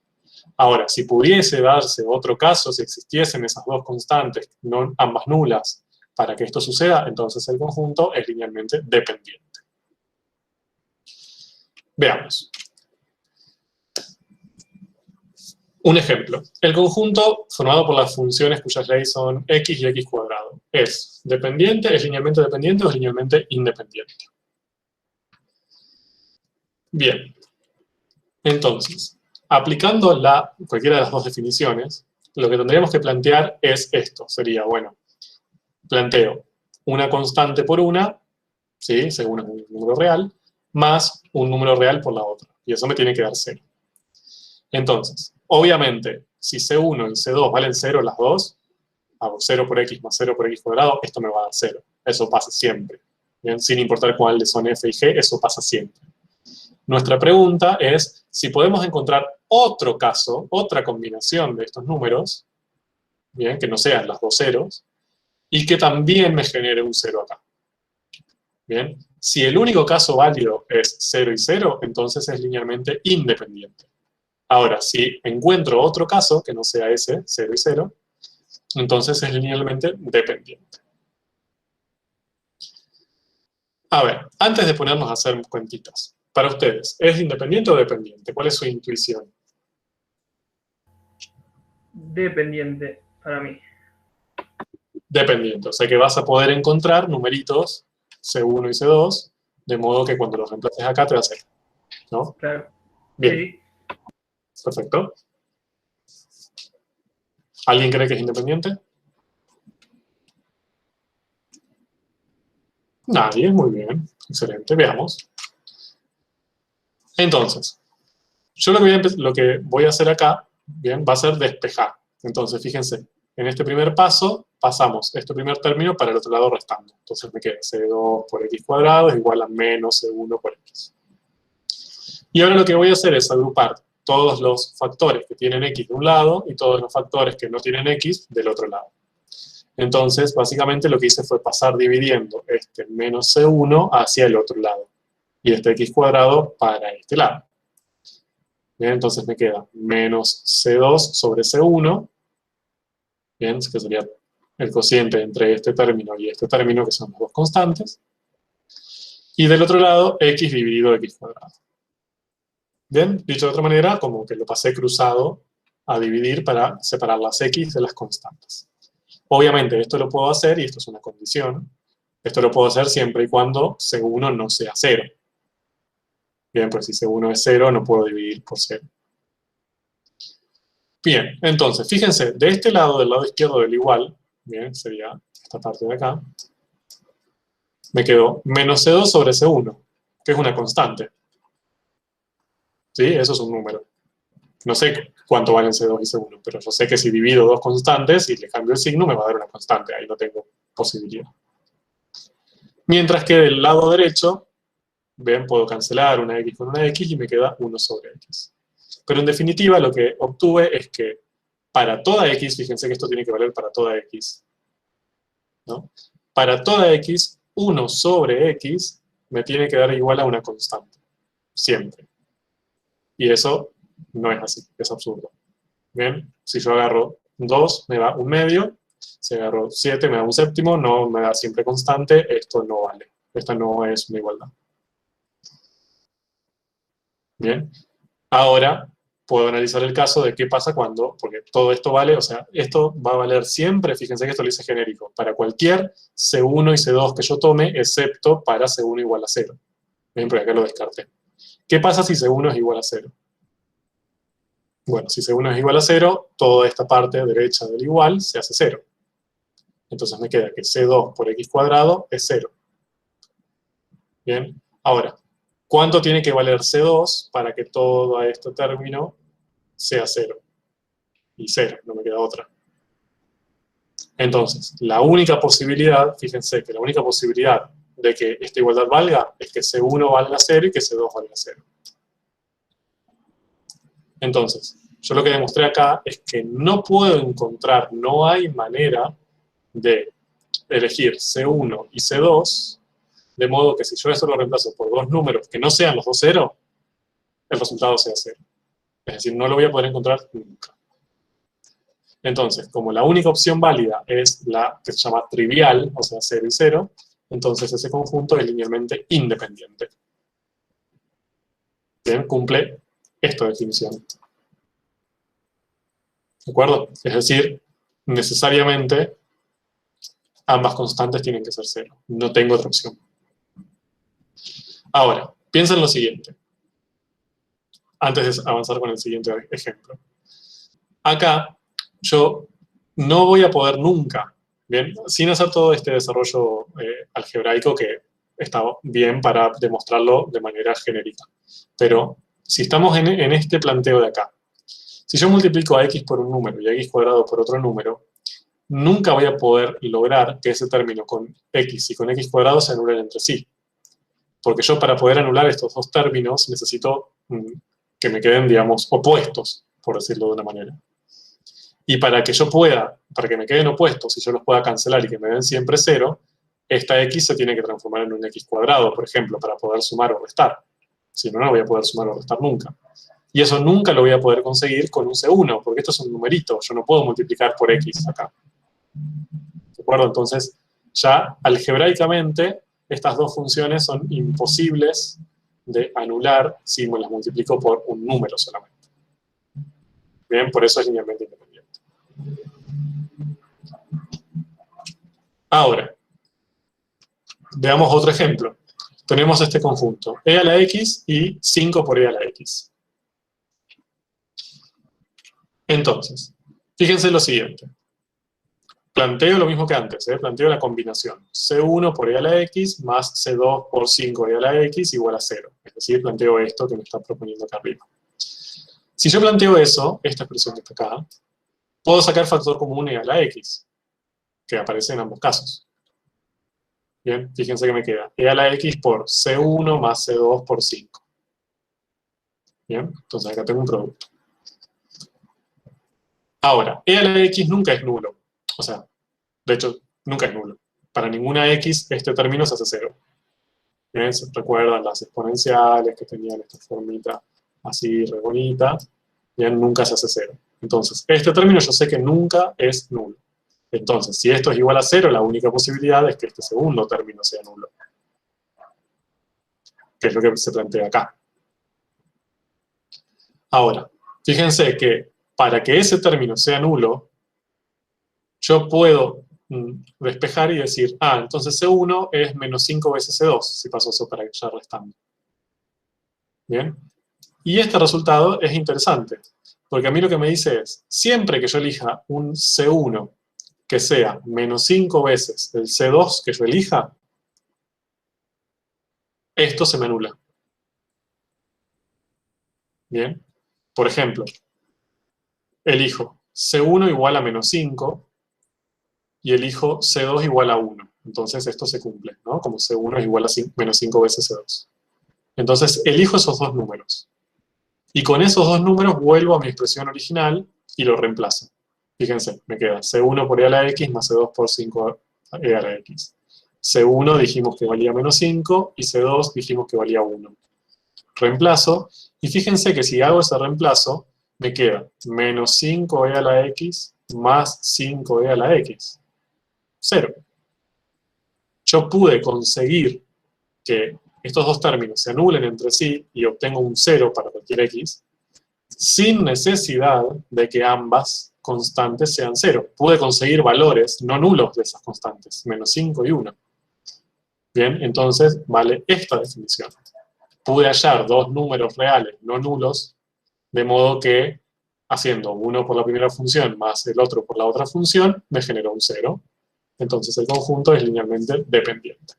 S1: Ahora, si pudiese darse otro caso, si existiesen esas dos constantes, no ambas nulas, para que esto suceda, entonces el conjunto es linealmente dependiente. Veamos. Un ejemplo. El conjunto formado por las funciones cuyas leyes son x y x cuadrado. ¿Es dependiente, es linealmente dependiente o es linealmente independiente? Bien. Entonces, aplicando cualquiera de las dos definiciones, lo que tendríamos que plantear es esto. Sería, bueno, planteo una constante por una, ¿sí? Según es un número real, más un número real por la otra. Y eso me tiene que dar 0. Entonces, obviamente, si C1 y C2 valen 0 las dos, hago 0 por x más 0 por x cuadrado, esto me va a dar 0. Eso pasa siempre. ¿Bien? Sin importar cuáles son f y g, eso pasa siempre. Nuestra pregunta es si podemos encontrar otro caso, otra combinación de estos números, ¿bien? Que no sean las dos ceros, y que también me genere un 0 acá. ¿Bien? Si el único caso válido es 0 y 0, entonces es linealmente independiente. Ahora, si encuentro otro caso, que no sea ese, 0 y 0, entonces es linealmente dependiente. A ver, antes de ponernos a hacer cuentitas, para ustedes, ¿es independiente o dependiente? ¿Cuál es su intuición?
S7: Dependiente, para mí.
S1: Dependiente, o sea que vas a poder encontrar numeritos C1 y C2, de modo que cuando los reemplaces acá te da 0, ¿no?
S7: Claro.
S1: Bien.
S7: Sí.
S1: Perfecto. ¿Alguien cree que es independiente? Nadie, muy bien. Excelente, veamos. Entonces, yo lo que voy a hacer acá, bien, va a ser despejar. Entonces, fíjense, en este primer paso, pasamos este primer término para el otro lado restando. Entonces me queda C2 por x cuadrado es igual a menos C1 por x. Y ahora lo que voy a hacer es agrupar todos los factores que tienen x de un lado y todos los factores que no tienen x del otro lado. Entonces, básicamente lo que hice fue pasar dividiendo este menos C1 hacia el otro lado. Y este x cuadrado para este lado. Bien, entonces me queda menos C2 sobre C1. Bien, que sería el cociente entre este término y este término, que son las dos constantes. Y del otro lado, x dividido x cuadrado. Bien, dicho de otra manera, como que lo pasé cruzado a dividir para separar las x de las constantes. Obviamente esto lo puedo hacer, y esto es una condición, esto lo puedo hacer siempre y cuando C1 no sea 0. Bien, pues si C1 es 0, no puedo dividir por 0. Bien, entonces, fíjense, de este lado, del lado izquierdo del igual, bien, sería esta parte de acá, me quedó menos C2 sobre C1, que es una constante. ¿Sí? Eso es un número. No sé cuánto valen C2 y C1, pero yo sé que si divido dos constantes y le cambio el signo, me va a dar una constante. Ahí no tengo posibilidad. Mientras que del lado derecho, ven, puedo cancelar una x con una x y me queda 1 sobre x. Pero en definitiva, lo que obtuve es que para toda x, fíjense que esto tiene que valer para toda x, ¿no? Para toda x, 1 sobre x me tiene que dar igual a una constante. Siempre. Y eso no es así, es absurdo. Bien, si yo agarro 2, me da un medio. Si agarro 7, me da un séptimo. No me da siempre constante. Esto no vale. Esta no es una igualdad. Bien. Ahora, puedo analizar el caso de qué pasa cuando, porque todo esto vale, o sea, esto va a valer siempre, fíjense que esto lo hice genérico, para cualquier C1 y C2 que yo tome, excepto para C1 igual a 0. Bien, porque acá lo descarté. ¿Qué pasa si C1 es igual a 0? Bueno, si C1 es igual a 0, toda esta parte derecha del igual se hace 0. Entonces me queda que C2 por X cuadrado es 0. Bien, ahora, ¿cuánto tiene que valer C2 para que todo este término sea 0? Y 0, no me queda otra. Entonces, la única posibilidad, fíjense que la única posibilidad de que esta igualdad valga es que C1 valga 0 y que C2 valga 0. Entonces, yo lo que demostré acá es que no puedo encontrar, no hay manera de elegir C1 y C2, de modo que si yo eso lo reemplazo por dos números que no sean los dos 0, el resultado sea 0. Es decir, no lo voy a poder encontrar nunca. Entonces, como la única opción válida es la que se llama trivial, o sea, 0 y 0, entonces ese conjunto es linealmente independiente. Bien, cumple esta definición. ¿De acuerdo? Es decir, necesariamente ambas constantes tienen que ser 0. No tengo otra opción. Ahora, piensa en lo siguiente. Antes de avanzar con el siguiente ejemplo. Acá, yo no voy a poder nunca, ¿bien? Sin hacer todo este desarrollo algebraico que está bien para demostrarlo de manera genérica. Pero si estamos en este planteo de acá, si yo multiplico a x por un número y a x cuadrado por otro número, nunca voy a poder lograr que ese término con x y con x cuadrado se anulen entre sí. Porque yo para poder anular estos dos términos necesito que me queden, digamos, opuestos, por decirlo de una manera. Y para que yo pueda, para que me queden opuestos y yo los pueda cancelar y que me den siempre 0, esta x se tiene que transformar en un x cuadrado, por ejemplo, para poder sumar o restar. Si no, no voy a poder sumar o restar nunca. Y eso nunca lo voy a poder conseguir con un C1, porque esto es un numerito, yo no puedo multiplicar por x acá. ¿De acuerdo? Entonces, ya algebraicamente, estas dos funciones son imposibles de anular si me las multiplico por un número solamente. Bien, por eso es linealmente independiente. Ahora, veamos otro ejemplo. Tenemos este conjunto, e a la x y 5 por e a la x. Entonces, fíjense lo siguiente. Planteo lo mismo que antes, planteo la combinación. C1 por e a la x más C2 por 5e a la x igual a 0. Es decir, planteo esto que me está proponiendo acá arriba. Si yo planteo eso, esta expresión que está acá, puedo sacar factor común e a la x, que aparece en ambos casos. Bien, fíjense que me queda e a la x por C1 más C2 por 5. Bien, entonces acá tengo un producto. Ahora, e a la x nunca es nulo. O sea, de hecho, nunca es nulo. Para ninguna x este término se hace 0. Bien, ¿se recuerdan las exponenciales que tenían esta formita así, re bonita? Bien, nunca se hace 0. Entonces, este término yo sé que nunca es nulo. Entonces, si esto es igual a 0, la única posibilidad es que este segundo término sea nulo. Que es lo que se plantea acá. Ahora, fíjense que para que ese término sea nulo, yo puedo despejar y decir, entonces C1 es menos 5 veces C2, si paso eso para ya restando. Bien. Y este resultado es interesante, porque a mí lo que me dice es, siempre que yo elija un C1 que sea menos 5 veces el C2 que yo elija, esto se me anula. Bien. Por ejemplo, elijo C1 igual a menos 5 y elijo C2 igual a 1. Entonces esto se cumple, ¿no? Como C1 es igual a menos 5 veces C2. Entonces elijo esos dos números. Y con esos dos números vuelvo a mi expresión original y lo reemplazo. Fíjense, me queda C1 por e a la x más C2 por 5e a la x. C1 dijimos que valía menos 5 y C2 dijimos que valía 1. Reemplazo, y fíjense que si hago ese reemplazo, me queda menos 5e a la x más 5e a la x. 0. Yo pude conseguir que estos dos términos se anulen entre sí y obtengo un 0 para cualquier x, sin necesidad de que ambas constantes sean 0. Pude conseguir valores no nulos de esas constantes, menos 5 y 1. Bien, entonces vale esta definición. Pude hallar dos números reales no nulos, de modo que haciendo uno por la primera función más el otro por la otra función, me generó un 0. entonces el conjunto es linealmente dependiente.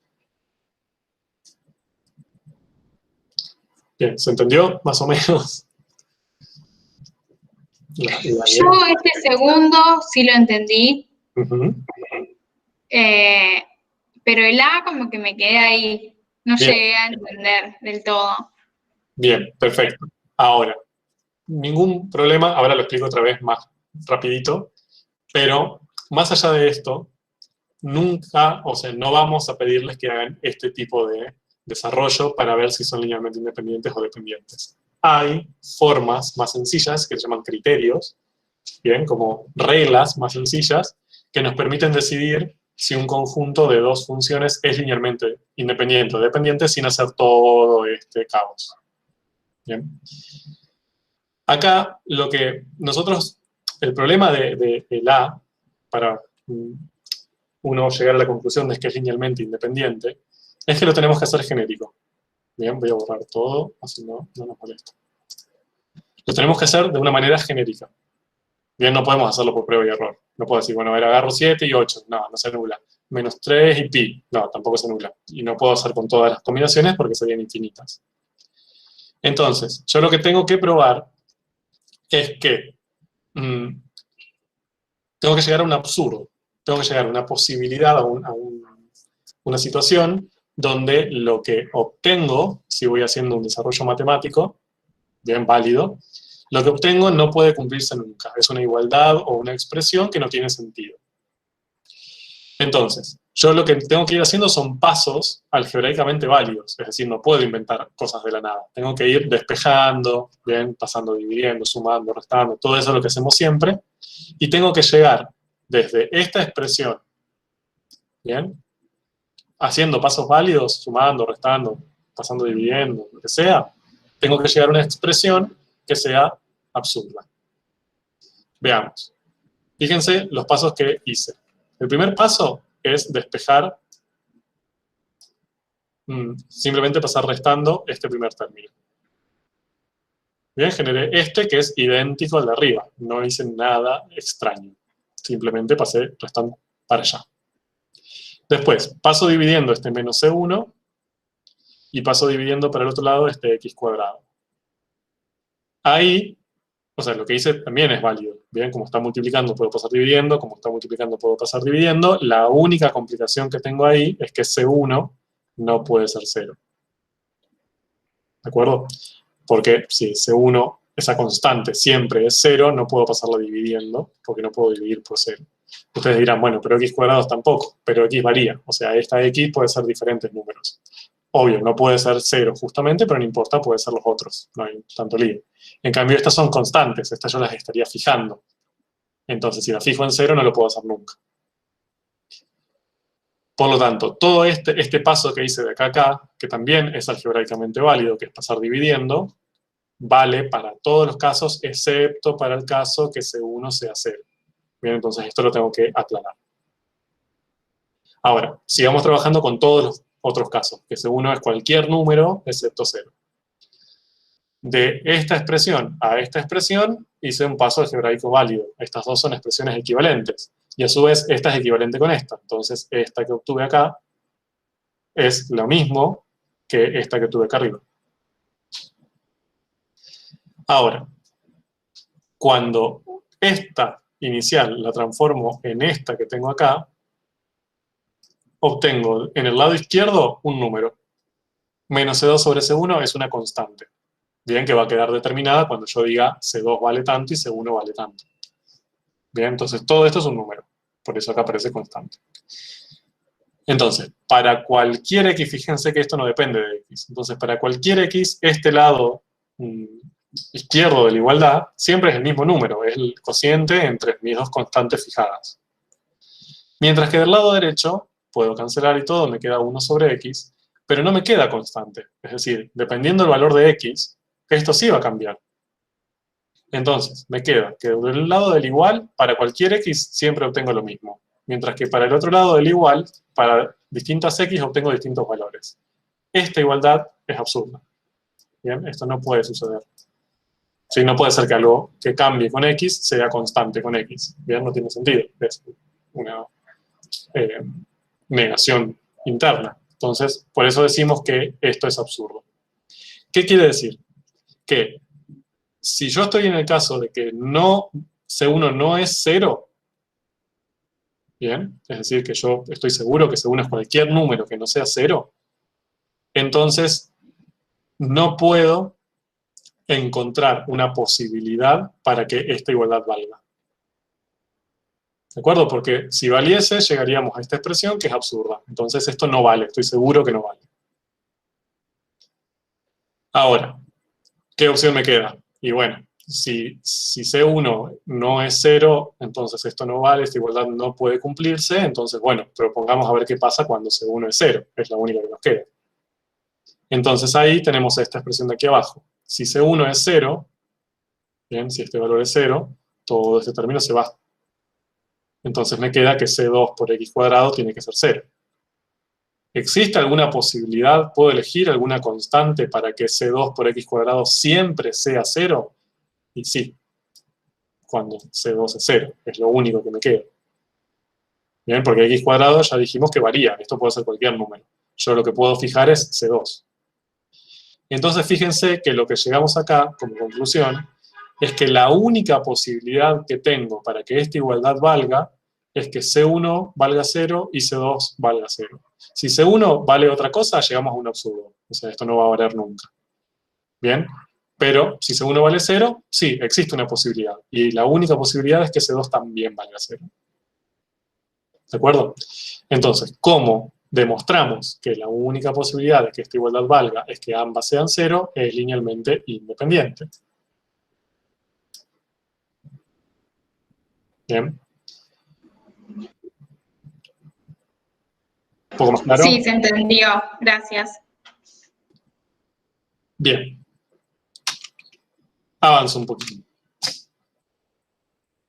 S1: Bien, ¿se entendió más o menos?
S5: Yo este segundo sí lo entendí,
S1: Ujú.
S5: pero el A como que me quedé ahí, no
S1: Bien.
S5: llegué a entender del todo.
S1: Bien, perfecto. Ahora, ningún problema, ahora lo explico otra vez más rapidito, pero más allá de esto, nunca, o sea, no vamos a pedirles que hagan este tipo de desarrollo para ver si son linealmente independientes o dependientes. Hay formas más sencillas que se llaman criterios, bien, como reglas más sencillas que nos permiten decidir si un conjunto de dos funciones es linealmente independiente o dependiente sin hacer todo este caos. Bien. Acá, lo que nosotros, el problema de A, para uno llegar a la conclusión de que es linealmente independiente, es que lo tenemos que hacer genérico. Bien, voy a borrar todo, así no nos molesta. Lo tenemos que hacer de una manera genérica. Bien, no podemos hacerlo por prueba y error. No puedo decir, bueno, a ver, agarro 7 y 8. No, no se anula. Menos 3 y pi. No, tampoco se anula. Y no puedo hacer con todas las combinaciones porque serían infinitas. Entonces, yo lo que tengo que probar es que tengo que llegar a un absurdo. Tengo que llegar a una posibilidad, a una situación donde lo que obtengo, si voy haciendo un desarrollo matemático, bien válido, lo que obtengo no puede cumplirse nunca. Es una igualdad o una expresión que no tiene sentido. Entonces, yo lo que tengo que ir haciendo son pasos algebraicamente válidos. Es decir, no puedo inventar cosas de la nada. Tengo que ir despejando, bien, pasando, dividiendo, sumando, restando, todo eso es lo que hacemos siempre. Y tengo que llegar desde esta expresión, bien, haciendo pasos válidos, sumando, restando, pasando, dividiendo, lo que sea, tengo que llegar a una expresión que sea absurda. Veamos. Fíjense los pasos que hice. El primer paso es despejar, simplemente pasar restando este primer término. Bien, generé este que es idéntico al de arriba. No hice nada extraño. Simplemente pasé restando para allá. Después, paso dividiendo este menos C1 y paso dividiendo para el otro lado este X cuadrado. Ahí, o sea, lo que hice también es válido. Bien, como está multiplicando puedo pasar dividiendo, como está multiplicando puedo pasar dividiendo. La única complicación que tengo ahí es que C1 no puede ser 0. ¿De acuerdo? Porque si C1, esa constante siempre es 0, no puedo pasarla dividiendo, porque no puedo dividir por 0. Ustedes dirán, bueno, pero X cuadrados tampoco, pero X varía. O sea, esta X puede ser diferentes números. Obvio, no puede ser 0 justamente, pero no importa, puede ser los otros. No hay tanto lío. En cambio, estas son constantes. Estas yo las estaría fijando. Entonces, si las fijo en 0, no lo puedo hacer nunca. Por lo tanto, todo este paso que hice de acá a acá, que también es algebraicamente válido, que es pasar dividiendo, vale para todos los casos, excepto para el caso que C1 sea 0. Bien, entonces esto lo tengo que aclarar. Ahora, sigamos trabajando con todos los otros casos, que C1 es cualquier número excepto 0. De esta expresión a esta expresión hice un paso algebraico válido. Estas dos son expresiones equivalentes. Y a su vez, esta es equivalente con esta. Entonces, esta que obtuve acá es lo mismo que esta que tuve acá arriba. Ahora, cuando esta inicial la transformo en esta que tengo acá, obtengo en el lado izquierdo un número. Menos C2 sobre C1 es una constante. Bien, que va a quedar determinada cuando yo diga C2 vale tanto y C1 vale tanto. Bien, entonces todo esto es un número. Por eso acá aparece constante. Entonces, para cualquier X, fíjense que esto no depende de X. Entonces, para cualquier X, este lado izquierdo de la igualdad siempre es el mismo número. Es el cociente entre mis dos constantes fijadas. Mientras que del lado derecho, puedo cancelar y todo, me queda 1 sobre X, pero no me queda constante. Es decir, dependiendo del valor de X, esto sí va a cambiar. Entonces, me queda que del lado del igual, para cualquier X siempre obtengo lo mismo. Mientras que para el otro lado del igual, para distintas X obtengo distintos valores. Esta igualdad es absurda. Bien, esto no puede suceder. Sí, no puede ser que algo que cambie con X sea constante con X. Bien, no tiene sentido. Es una negación interna. Entonces, por eso decimos que esto es absurdo. ¿Qué quiere decir? Que si yo estoy en el caso de que C1 no es 0, bien, es decir, que yo estoy seguro que C1 es cualquier número que no sea 0, entonces no puedo encontrar una posibilidad para que esta igualdad valga. ¿De acuerdo? Porque si valiese, llegaríamos a esta expresión que es absurda. Entonces esto no vale, estoy seguro que no vale. Ahora, ¿qué opción me queda? Y bueno, si C1 no es 0, entonces esto no vale, esta igualdad no puede cumplirse, entonces bueno, propongamos a ver qué pasa cuando C1 es 0, es la única que nos queda. Entonces ahí tenemos esta expresión de aquí abajo. Si C1 es 0, bien, si este valor es 0, todo este término se va. Entonces me queda que C2 por x cuadrado tiene que ser 0. ¿Existe alguna posibilidad, puedo elegir alguna constante para que C2 por x cuadrado siempre sea 0? Y sí, cuando C2 es 0, es lo único que me queda. Bien, porque x cuadrado ya dijimos que varía, esto puede ser cualquier número. Yo lo que puedo fijar es C2. Entonces fíjense que lo que llegamos acá, como conclusión, es que la única posibilidad que tengo para que esta igualdad valga es que C1 valga 0 y C2 valga 0. Si C1 vale otra cosa, llegamos a un absurdo. O sea, esto no va a valer nunca. ¿Bien? Pero si C1 vale 0, sí, existe una posibilidad. Y la única posibilidad es que C2 también valga 0. ¿De acuerdo? Entonces, ¿cómo demostramos que la única posibilidad de que esta igualdad valga es que ambas sean 0? Es linealmente independiente. Bien. ¿Un poco más claro?
S5: Sí, se entendió. Gracias.
S1: Bien. Avanzo un poquito.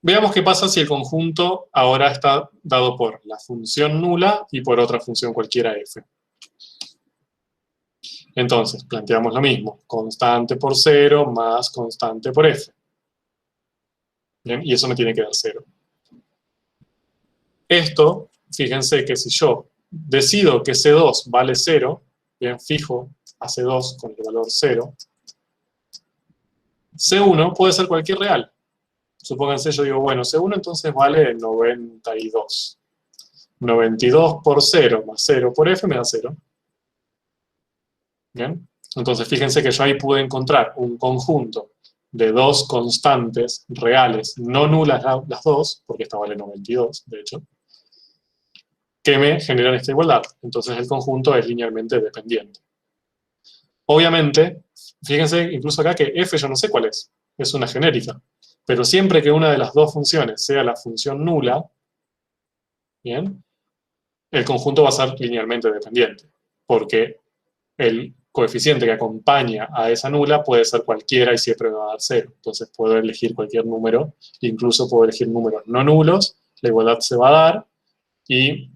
S1: Veamos qué pasa si el conjunto ahora está dado por la función nula y por otra función cualquiera f. Entonces, planteamos lo mismo. Constante por 0 más constante por f. Bien, y eso me tiene que dar 0. Esto, fíjense que si yo decido que C2 vale 0, bien, fijo a C2 con el valor 0, C1 puede ser cualquier real. Supónganse, yo digo, bueno, C1 entonces vale 92. 92 por 0 más 0 por f me da 0. Bien, entonces fíjense que yo ahí pude encontrar un conjunto de dos constantes reales, no nulas las dos, porque esta vale 92, de hecho, que me generan esta igualdad. Entonces el conjunto es linealmente dependiente. Obviamente, fíjense incluso acá que f yo no sé cuál es una genérica. Pero siempre que una de las dos funciones sea la función nula, bien, el conjunto va a ser linealmente dependiente, porque el coeficiente que acompaña a esa nula puede ser cualquiera y siempre me va a dar 0. Entonces puedo elegir cualquier número, incluso puedo elegir números no nulos, la igualdad se va a dar y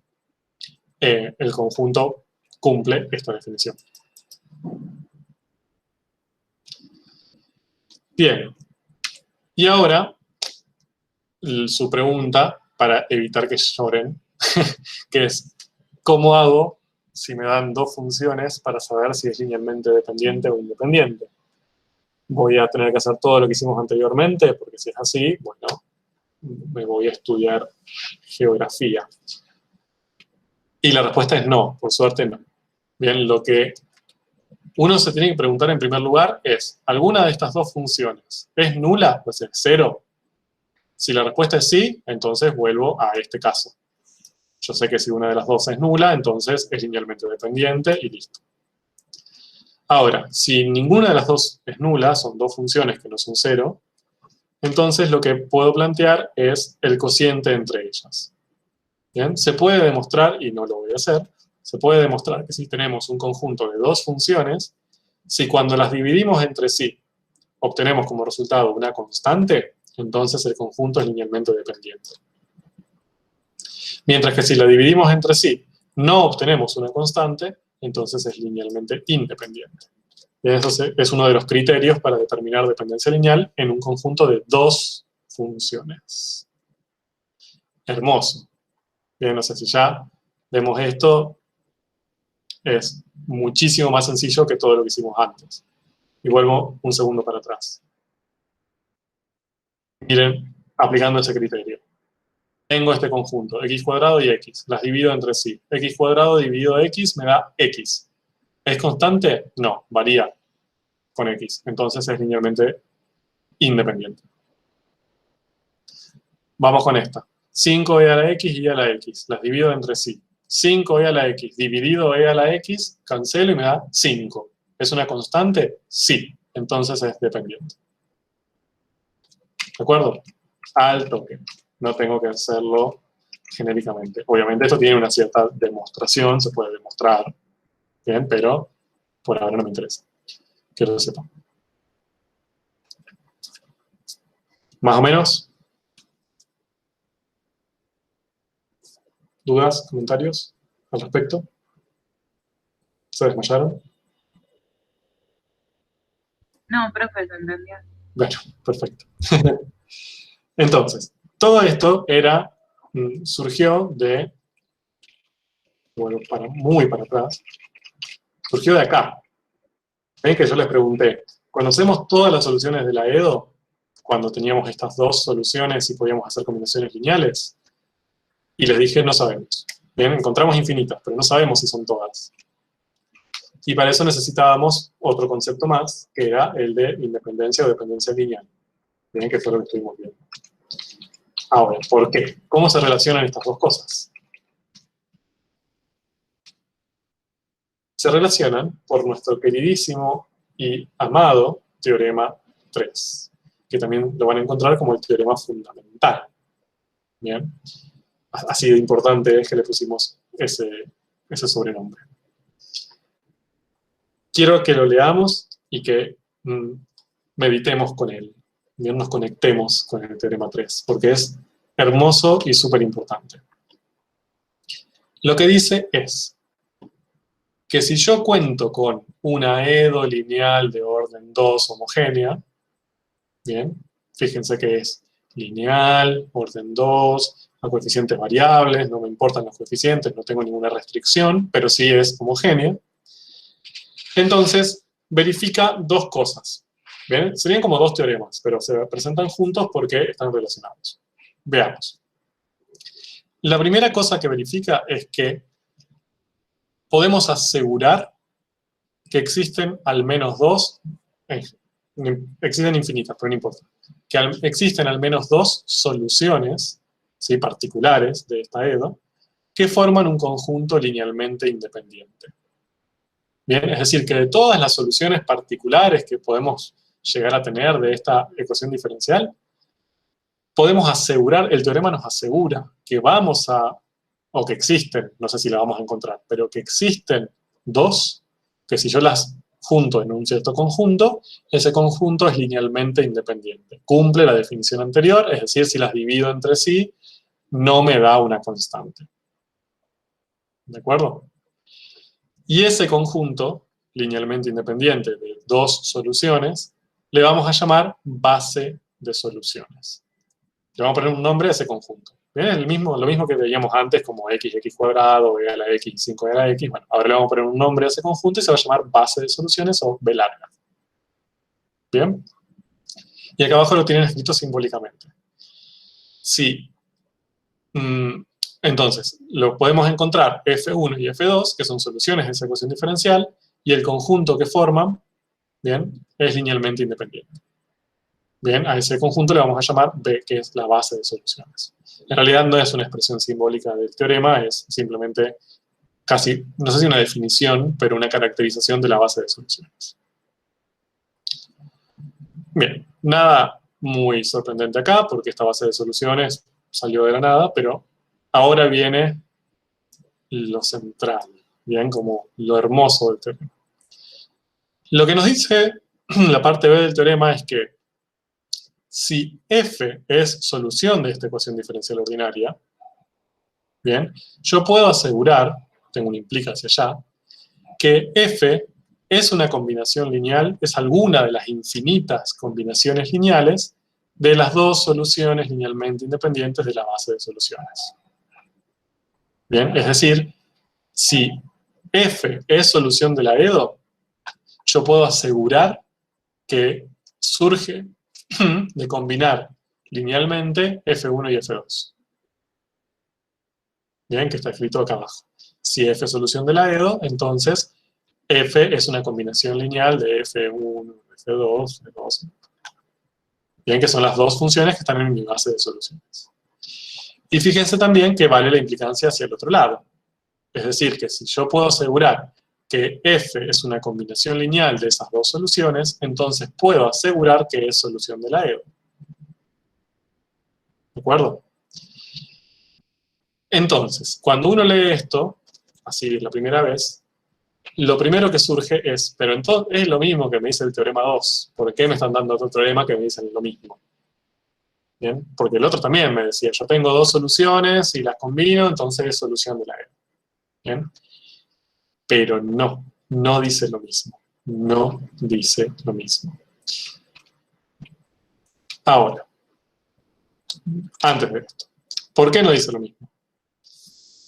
S1: el conjunto cumple esta definición. Bien. Y ahora, su pregunta, para evitar que lloren, que es, ¿cómo hago si me dan dos funciones para saber si es linealmente dependiente o independiente? Voy a tener que hacer todo lo que hicimos anteriormente, porque si es así, bueno, me voy a estudiar geografía. Y la respuesta es no, por suerte no. Bien, lo que uno se tiene que preguntar en primer lugar es, ¿alguna de estas dos funciones es nula? Pues es 0. Si la respuesta es sí, entonces vuelvo a este caso. Yo sé que si una de las dos es nula, entonces es linealmente dependiente y listo. Ahora, si ninguna de las dos es nula, son dos funciones que no son 0, entonces lo que puedo plantear es el cociente entre ellas. ¿Bien? Se puede demostrar, y no lo voy a hacer, se puede demostrar que si tenemos un conjunto de dos funciones, si cuando las dividimos entre sí obtenemos como resultado una constante, entonces el conjunto es linealmente dependiente. Mientras que si la dividimos entre sí no obtenemos una constante, entonces es linealmente independiente. Y eso es uno de los criterios para determinar dependencia lineal en un conjunto de dos funciones. Hermoso. Bien, no sé si ya vemos esto, es muchísimo más sencillo que todo lo que hicimos antes. Y vuelvo un segundo para atrás. Miren, aplicando ese criterio. Tengo este conjunto, x cuadrado y x. Las divido entre sí. X cuadrado dividido x me da x. ¿Es constante? No, varía con x. Entonces es linealmente independiente. Vamos con esta. 5e a la x y e a la x. Las divido entre sí. 5e a la x dividido e a la x, cancelo y me da 5. ¿Es una constante? Sí. Entonces es dependiente. ¿De acuerdo? Al toque. No tengo que hacerlo genéricamente. Obviamente esto tiene una cierta demostración, se puede demostrar. Bien, pero por ahora no me interesa. Quiero que sepan. ¿Más o menos? ¿Dudas? ¿Comentarios al respecto? ¿Se desmayaron?
S6: No, profe, lo entendí.
S1: Bueno, perfecto. Entonces, todo esto surgió de, bueno, muy para atrás, surgió de acá. ¿Ven que yo les pregunté, ¿conocemos todas las soluciones de la EDO? Cuando teníamos estas dos soluciones y podíamos hacer combinaciones lineales. Y les dije, no sabemos. Bien, encontramos infinitas, pero no sabemos si son todas. Y para eso necesitábamos otro concepto más, que era el de independencia o dependencia lineal. Bien, que fue lo que estuvimos viendo. Ahora, ¿por qué? ¿Cómo se relacionan estas dos cosas? Se relacionan por nuestro queridísimo y amado teorema 3, que también lo van a encontrar como el teorema fundamental. Bien, así de importante es que le pusimos ese sobrenombre. Quiero que lo leamos y que meditemos con él. Bien, nos conectemos con el teorema 3, porque es hermoso y súper importante. Lo que dice es que si yo cuento con una EDO lineal de orden 2 homogénea, bien, fíjense que es lineal, orden 2, a coeficientes variables, no me importan los coeficientes, no tengo ninguna restricción, pero sí es homogénea. Entonces, verifica dos cosas. ¿Bien? Serían como dos teoremas, pero se presentan juntos porque están relacionados. Veamos. La primera cosa que verifica es que podemos asegurar que existen al menos dos, existen infinitas, pero no importa, que existen al menos dos soluciones, ¿sí?, particulares de esta EDO, que forman un conjunto linealmente independiente. Bien, es decir, que de todas las soluciones particulares que podemos llegar a tener de esta ecuación diferencial, podemos asegurar, el teorema nos asegura que vamos a, o que existen, no sé si la vamos a encontrar, pero que existen dos, que si yo las junto en un cierto conjunto, ese conjunto es linealmente independiente. Cumple la definición anterior, es decir, si las divido entre sí, no me da una constante. ¿De acuerdo? Y ese conjunto, linealmente independiente de dos soluciones, le vamos a llamar base de soluciones. Le vamos a poner un nombre a ese conjunto. ¿Bien? Lo mismo que veíamos antes como x cuadrado, e a la x, 5 a la x. Bueno, ahora le vamos a poner un nombre a ese conjunto y se va a llamar base de soluciones o B larga. ¿Bien? Y acá abajo lo tienen escrito simbólicamente. Sí. Entonces, lo podemos encontrar F1 y F2, que son soluciones de esa ecuación diferencial, y el conjunto que forman, ¿bien?, es linealmente independiente. Bien, a ese conjunto le vamos a llamar B, que es la base de soluciones. En realidad no es una expresión simbólica del teorema, es simplemente casi, no sé si una definición, pero una caracterización de la base de soluciones. Bien, nada muy sorprendente acá, porque esta base de soluciones salió de la nada, pero ahora viene lo central, bien, como lo hermoso del teorema. Lo que nos dice la parte B del teorema es que si f es solución de esta ecuación diferencial ordinaria, bien, yo puedo asegurar, tengo un implica hacia allá, que f es una combinación lineal, es alguna de las infinitas combinaciones lineales de las dos soluciones linealmente independientes de la base de soluciones. Bien, es decir, si F es solución de la EDO, yo puedo asegurar que surge de combinar linealmente F1 y F2. Bien, que está escrito acá abajo. Si F es solución de la EDO, entonces F es una combinación lineal de F1, F2, F2. Bien, que son las dos funciones que están en mi base de soluciones. Y fíjense también que vale la implicancia hacia el otro lado. Es decir, que si yo puedo asegurar que F es una combinación lineal de esas dos soluciones, entonces puedo asegurar que es solución de la EDO. ¿De acuerdo? Entonces, cuando uno lee esto, así la primera vez, lo primero que surge es, pero entonces es lo mismo que me dice el teorema 2. ¿Por qué me están dando otro teorema que me dicen lo mismo? ¿Bien? Porque el otro también me decía, yo tengo dos soluciones y las combino, entonces es solución de la EDO. ¿Bien? Pero no, no dice lo mismo. No dice lo mismo. Ahora, antes de esto, ¿por qué no dice lo mismo?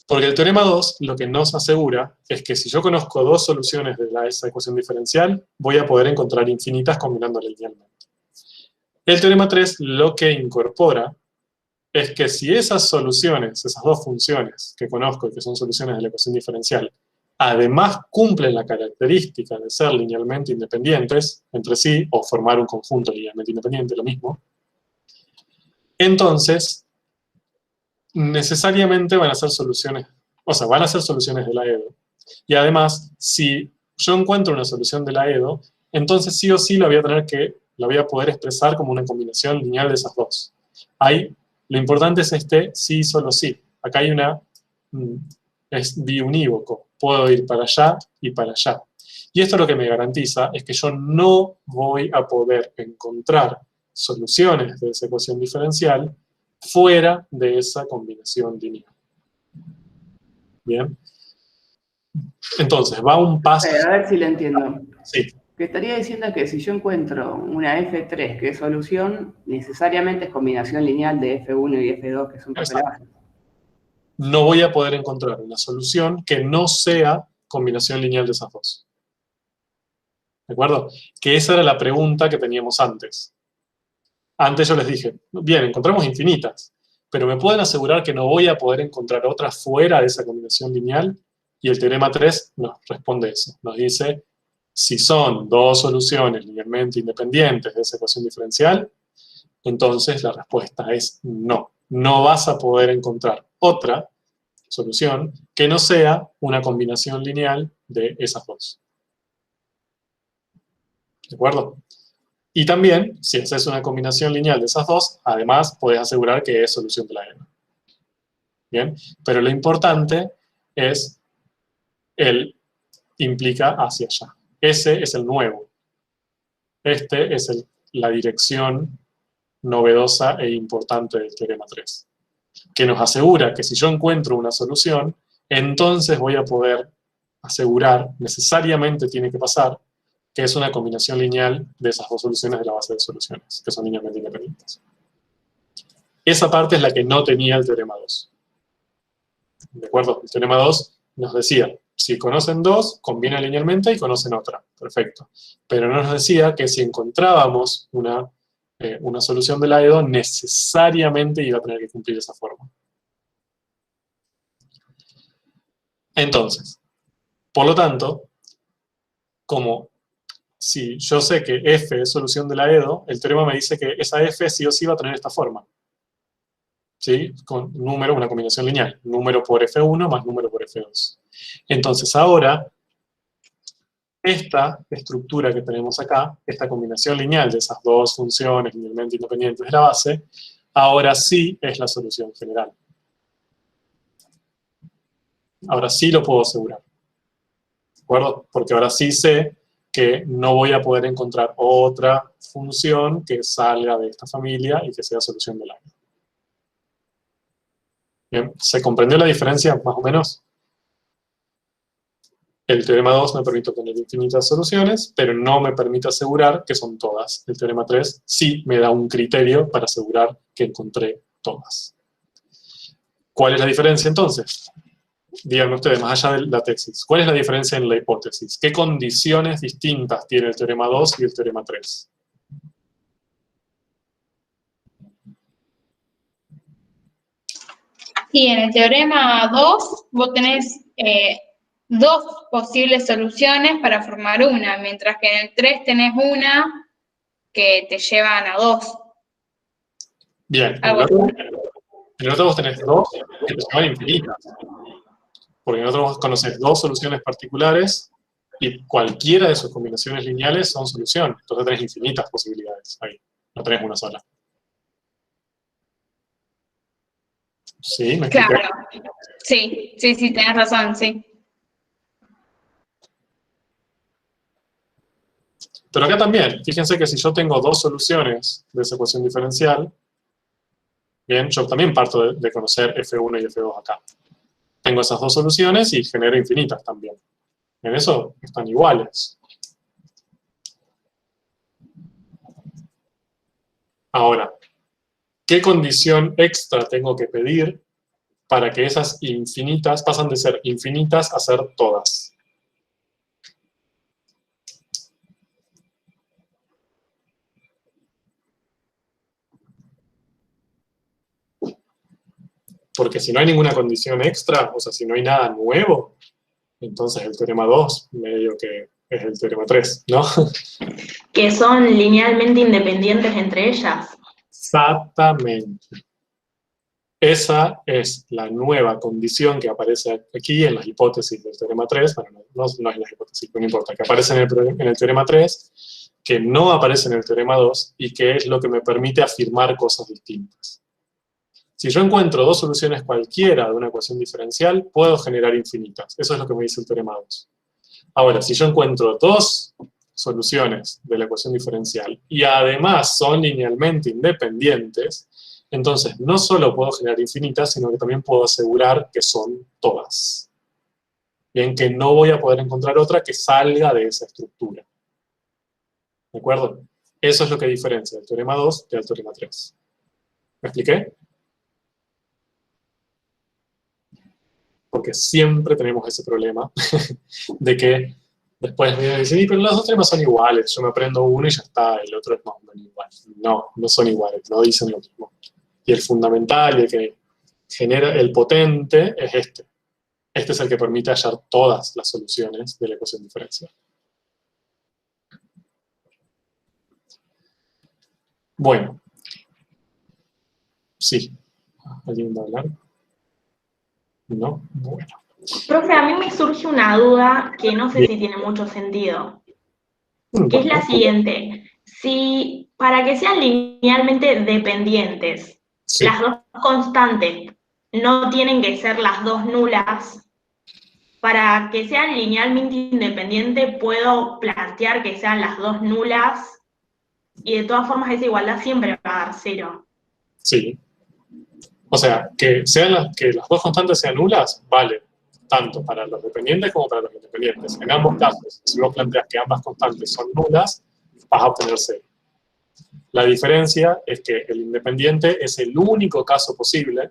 S1: Porque el teorema 2 lo que nos asegura es que si yo conozco dos soluciones de esa ecuación diferencial, voy a poder encontrar infinitas combinándolas linealmente. El teorema 3 lo que incorpora es que si esas soluciones, esas dos funciones que conozco y que son soluciones de la ecuación diferencial, además cumplen la característica de ser linealmente independientes entre sí, o formar un conjunto linealmente independiente, lo mismo, entonces necesariamente van a ser soluciones, o sea, van a ser soluciones de la EDO. Y además, si yo encuentro una solución de la EDO, entonces sí o sí la voy a poder expresar como una combinación lineal de esas dos. Ahí, lo importante es este sí, solo sí. Acá hay es biunívoco. Puedo ir para allá y para allá. Y esto lo que me garantiza es que yo no voy a poder encontrar soluciones de esa ecuación diferencial fuera de esa combinación lineal. Bien. Entonces, va un paso...
S10: A ver si lo entiendo.
S1: Sí.
S10: Que estaría diciendo que si yo encuentro una F3 que es solución, necesariamente es combinación lineal de F1 y F2 que son papeles base.
S1: No voy a poder encontrar una solución que no sea combinación lineal de esas dos. ¿De acuerdo? Que esa era la pregunta que teníamos antes. Antes yo les dije, bien, encontramos infinitas, pero ¿me pueden asegurar que no voy a poder encontrar otras fuera de esa combinación lineal? Y el teorema 3 nos responde eso. Nos dice, si son dos soluciones linealmente independientes de esa ecuación diferencial, entonces la respuesta es no. No vas a poder encontrar otra solución que no sea una combinación lineal de esas dos. ¿De acuerdo? Y también, si haces una combinación lineal de esas dos, además puedes asegurar que es solución de la EDO. ¿Bien? Pero lo importante es el implica hacia allá. Ese es el nuevo. Este es la dirección novedosa e importante del teorema 3. Que nos asegura que si yo encuentro una solución, entonces voy a poder asegurar, necesariamente tiene que pasar, que es una combinación lineal de esas dos soluciones de la base de soluciones, que son linealmente independientes. Esa parte es la que no tenía el teorema 2. ¿De acuerdo? El teorema 2 nos decía, si conocen dos, combinan linealmente y conocen otra. Perfecto. Pero no nos decía que si encontrábamos una solución de la EDO, necesariamente iba a tener que cumplir esa forma. Entonces, por lo tanto, como si yo sé que F es solución de la EDO, el teorema me dice que esa F sí o sí va a tener esta forma. ¿Sí? Con número, una combinación lineal. Número por F1 más número por F2. Entonces ahora, esta estructura que tenemos acá, esta combinación lineal de esas dos funciones linealmente independientes de la base, ahora sí es la solución general. Ahora sí lo puedo asegurar. ¿De acuerdo? Porque ahora sí sé que no voy a poder encontrar otra función que salga de esta familia y que sea solución de la EDO. Bien, ¿se comprendió la diferencia más o menos? El teorema 2 me permite obtener infinitas soluciones, pero no me permite asegurar que son todas. El teorema 3 sí me da un criterio para asegurar que encontré todas. ¿Cuál es la diferencia entonces? díganme ustedes, más allá de la tesis, ¿cuál es la diferencia en la hipótesis? ¿Qué condiciones distintas tiene el teorema 2 y el teorema 3?
S5: Y en el teorema 2, vos tenés dos posibles soluciones para formar una, mientras que en el 3 tenés una que te llevan a dos.
S1: Bien, en el otro vos tenés dos que te llevan infinitas. Porque en el otro vos conocés dos soluciones particulares y cualquiera de sus combinaciones lineales son solución. Entonces tenés infinitas posibilidades ahí, no tenés una sola. ¿Sí? ¿Me expliqué?
S5: Claro. Sí, tenés razón, sí.
S1: Pero acá también, fíjense que si yo tengo dos soluciones de esa ecuación diferencial, bien, yo también parto de conocer F1 y F2 acá. Tengo esas dos soluciones y genero infinitas también. En eso están iguales. Ahora, ¿qué condición extra tengo que pedir para que esas infinitas pasan de ser infinitas a ser todas? Porque si no hay ninguna condición extra, o sea, si no hay nada nuevo, entonces el teorema 2 medio que es el teorema 3, ¿no?
S8: Que son linealmente independientes entre ellas.
S1: Exactamente. Esa es la nueva condición que aparece aquí en las hipótesis del teorema 3, bueno, no es en las hipótesis, no importa, que aparece en el teorema 3, que no aparece en el teorema 2, y que es lo que me permite afirmar cosas distintas. Si yo encuentro dos soluciones cualquiera de una ecuación diferencial, puedo generar infinitas. Eso es lo que me dice el teorema 2. Ahora, si yo encuentro dos soluciones de la ecuación diferencial y además son linealmente independientes, entonces no solo puedo generar infinitas, sino que también puedo asegurar que son todas. Bien, que no voy a poder encontrar otra que salga de esa estructura. ¿De acuerdo? Eso es lo que diferencia el teorema 2 del teorema 3. ¿Me expliqué? Porque siempre tenemos ese problema de que después me dicen, pero los dos teoremas son iguales, yo me aprendo uno y ya está, el otro es más o menos igual. No, no son iguales, no dicen lo mismo. Y el fundamental y el que genera el potente es este. Este es el que permite hallar todas las soluciones de la ecuación diferencial. Bueno. Sí. ¿Alguien va a hablar? No, bueno.
S8: Profe, a mí me surge una duda que no sé si tiene mucho sentido, que es la siguiente. Si para que sean linealmente dependientes,
S1: Sí.
S8: las dos constantes no tienen que ser las dos nulas, para que sean linealmente independientes puedo plantear que sean las dos nulas y de todas formas esa igualdad siempre va a dar 0.
S1: Sí. O sea, que las dos constantes sean nulas, vale, tanto para los dependientes como para los independientes. En ambos casos, si vos planteas que ambas constantes son nulas, vas a obtener 0. La diferencia es que el independiente es el único caso posible,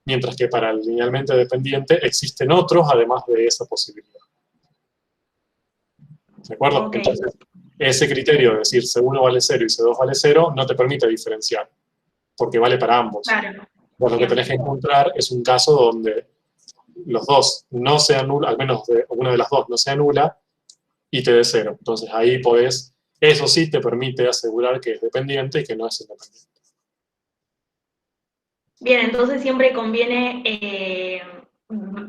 S1: mientras que para el linealmente dependiente existen otros además de esa posibilidad. ¿De acuerdo?
S8: Okay.
S1: Entonces, ese criterio de decir C1 vale 0 y C2 vale 0 no te permite diferenciar, porque vale para ambos.
S8: Claro.
S1: Vos lo que tenés que encontrar es un caso donde los dos no sean nulos, al menos una de las dos no sea nula, y te dé 0. Entonces ahí podés, eso sí te permite asegurar que es dependiente y que no es independiente.
S8: Bien, entonces siempre conviene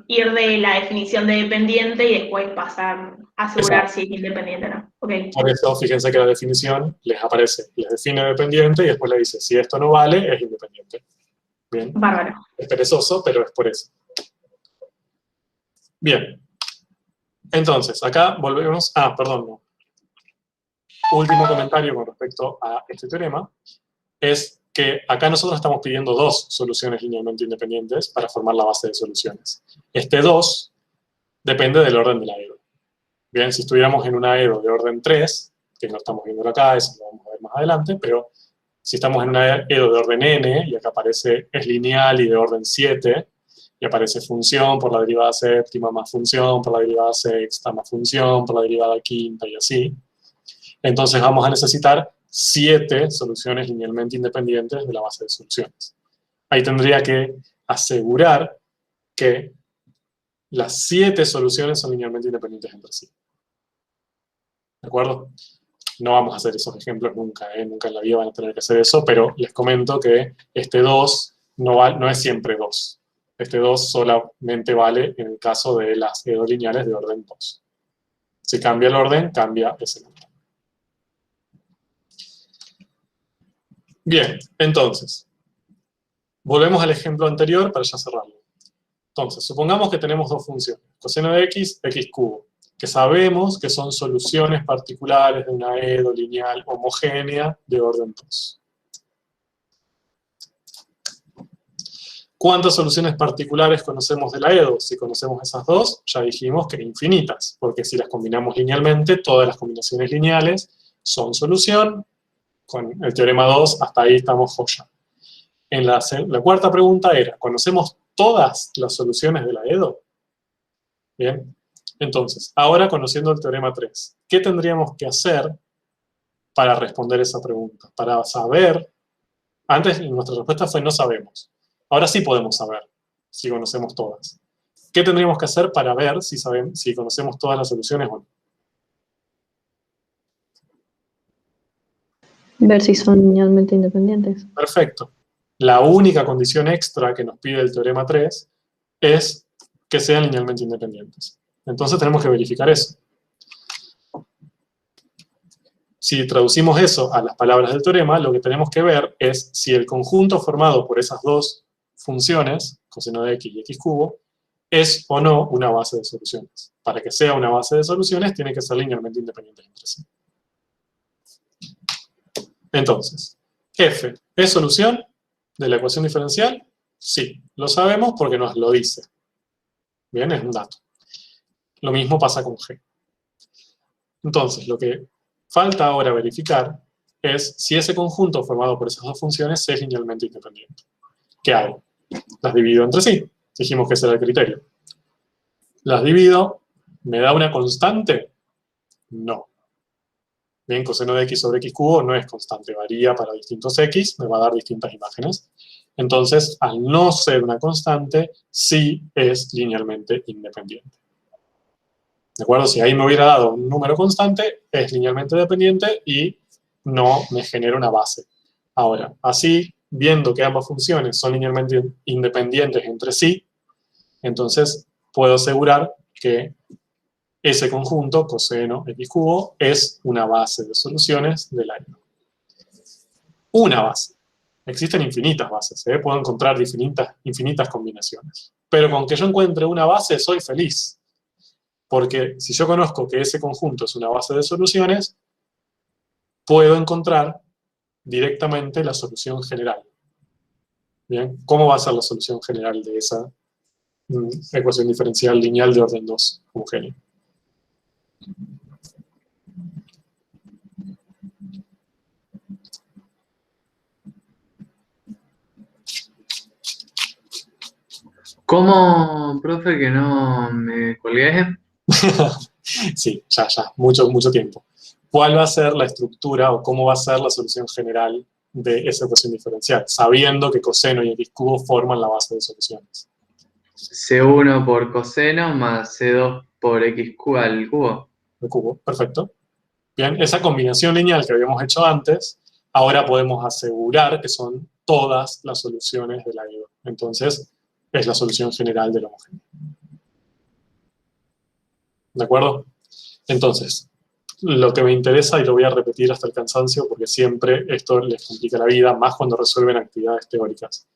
S8: ir de la definición de dependiente y después pasar a asegurar si es independiente o no. Okay.
S1: Por eso, fíjense que la definición les aparece, les define dependiente y después le dice, si esto no vale, es independiente. Bien.
S8: Bárbaro.
S1: Es perezoso, pero es por eso. Bien. Entonces, acá volvemos... perdón, no. Último comentario con respecto a este teorema es que acá nosotros estamos pidiendo dos soluciones linealmente independientes para formar la base de soluciones. Este 2 depende del orden de la EDO. Bien, si estuviéramos en una EDO de orden 3, que no estamos viendo acá, eso lo vamos a ver más adelante, pero si estamos en una EDO de orden n, y acá aparece es lineal y de orden 7, Y aparece función por la derivada séptima más función por la derivada sexta más función por la derivada quinta y así. Entonces vamos a necesitar 7 soluciones linealmente independientes de la base de soluciones. Ahí tendría que asegurar que las 7 soluciones son linealmente independientes entre sí. ¿De acuerdo? No vamos a hacer esos ejemplos nunca, nunca en la vida van a tener que hacer eso, pero les comento que este 2 no es siempre 2. Este 2 solamente vale en el caso de las EDO lineales de orden 2. Si cambia el orden, cambia ese número. Bien, entonces, volvemos al ejemplo anterior para ya cerrarlo. Entonces, supongamos que tenemos 2 funciones, coseno de x, x cubo, que sabemos que son soluciones particulares de una EDO lineal homogénea de orden 2. ¿Cuántas soluciones particulares conocemos de la EDO? Si conocemos esas 2, ya dijimos que infinitas, porque si las combinamos linealmente, todas las combinaciones lineales son solución. Con el teorema 2, hasta ahí estamos joya. La cuarta pregunta era, ¿conocemos todas las soluciones de la EDO? Bien, entonces, ahora conociendo el teorema 3, ¿qué tendríamos que hacer para responder esa pregunta? Para saber, antes nuestra respuesta fue no sabemos. Ahora sí podemos saber si conocemos todas. ¿Qué tendríamos que hacer para ver si conocemos todas las soluciones o no?
S4: Ver si son linealmente independientes.
S1: Perfecto. La única condición extra que nos pide el teorema 3 es que sean linealmente independientes. Entonces tenemos que verificar eso. Si traducimos eso a las palabras del teorema, lo que tenemos que ver es si el conjunto formado por esas 2 funciones, coseno de x y x cubo, es o no una base de soluciones. Para que sea una base de soluciones, tiene que ser linealmente independientes entre sí. Entonces, f, ¿es solución de la ecuación diferencial? Sí, lo sabemos porque nos lo dice. Bien, es un dato. Lo mismo pasa con g. Entonces, lo que falta ahora verificar es si ese conjunto formado por esas 2 funciones es linealmente independiente. ¿Qué hago? Las divido entre sí. Dijimos que ese era el criterio. Las divido, ¿me da una constante? No. Bien, coseno de x sobre x cubo no es constante, varía para distintos x, me va a dar distintas imágenes. Entonces, al no ser una constante, sí es linealmente independiente. ¿De acuerdo? Si ahí me hubiera dado un número constante, es linealmente dependiente y no me genera una base. Ahora, así, viendo que ambas funciones son linealmente independientes entre sí, entonces puedo asegurar que ese conjunto, coseno x cubo, es una base de soluciones de la EDO. Una base. Existen infinitas bases, puedo encontrar infinitas combinaciones. Pero con que yo encuentre una base, soy feliz. Porque si yo conozco que ese conjunto es una base de soluciones, puedo encontrar directamente la solución general. ¿Bien? ¿Cómo va a ser la solución general de esa ecuación diferencial lineal de orden 2 homogénea?
S2: ¿Cómo, profe, que no me colgué?
S1: Sí, ya, mucho tiempo. ¿Cuál va a ser la estructura o cómo va a ser la solución general de esa ecuación diferencial? Sabiendo que coseno y x cubo forman la base de soluciones.
S2: C1 por coseno más C2 por x cubo al cubo.
S1: El cubo, perfecto. Bien, esa combinación lineal que habíamos hecho antes, ahora podemos asegurar que son todas las soluciones de la EDO. Entonces, es la solución general del homogéneo. ¿De acuerdo? Entonces, lo que me interesa, y lo voy a repetir hasta el cansancio, porque siempre esto les complica la vida, más cuando resuelven actividades teóricas.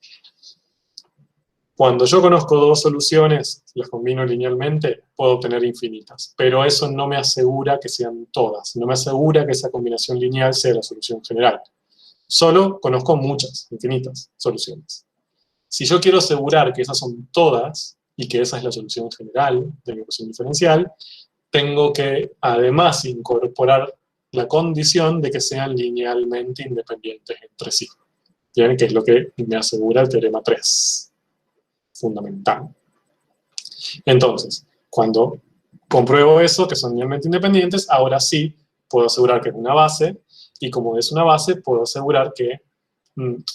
S1: Cuando yo conozco 2 soluciones, las combino linealmente, puedo obtener infinitas. Pero eso no me asegura que sean todas. No me asegura que esa combinación lineal sea la solución general. Solo conozco muchas, infinitas soluciones. Si yo quiero asegurar que esas son todas, y que esa es la solución general de mi ecuación diferencial, tengo que además incorporar la condición de que sean linealmente independientes entre sí. ¿Bien? Que es lo que me asegura el teorema 3. fundamental. Entonces, cuando compruebo eso, que son linealmente independientes, ahora sí puedo asegurar que es una base, y como es una base, puedo asegurar que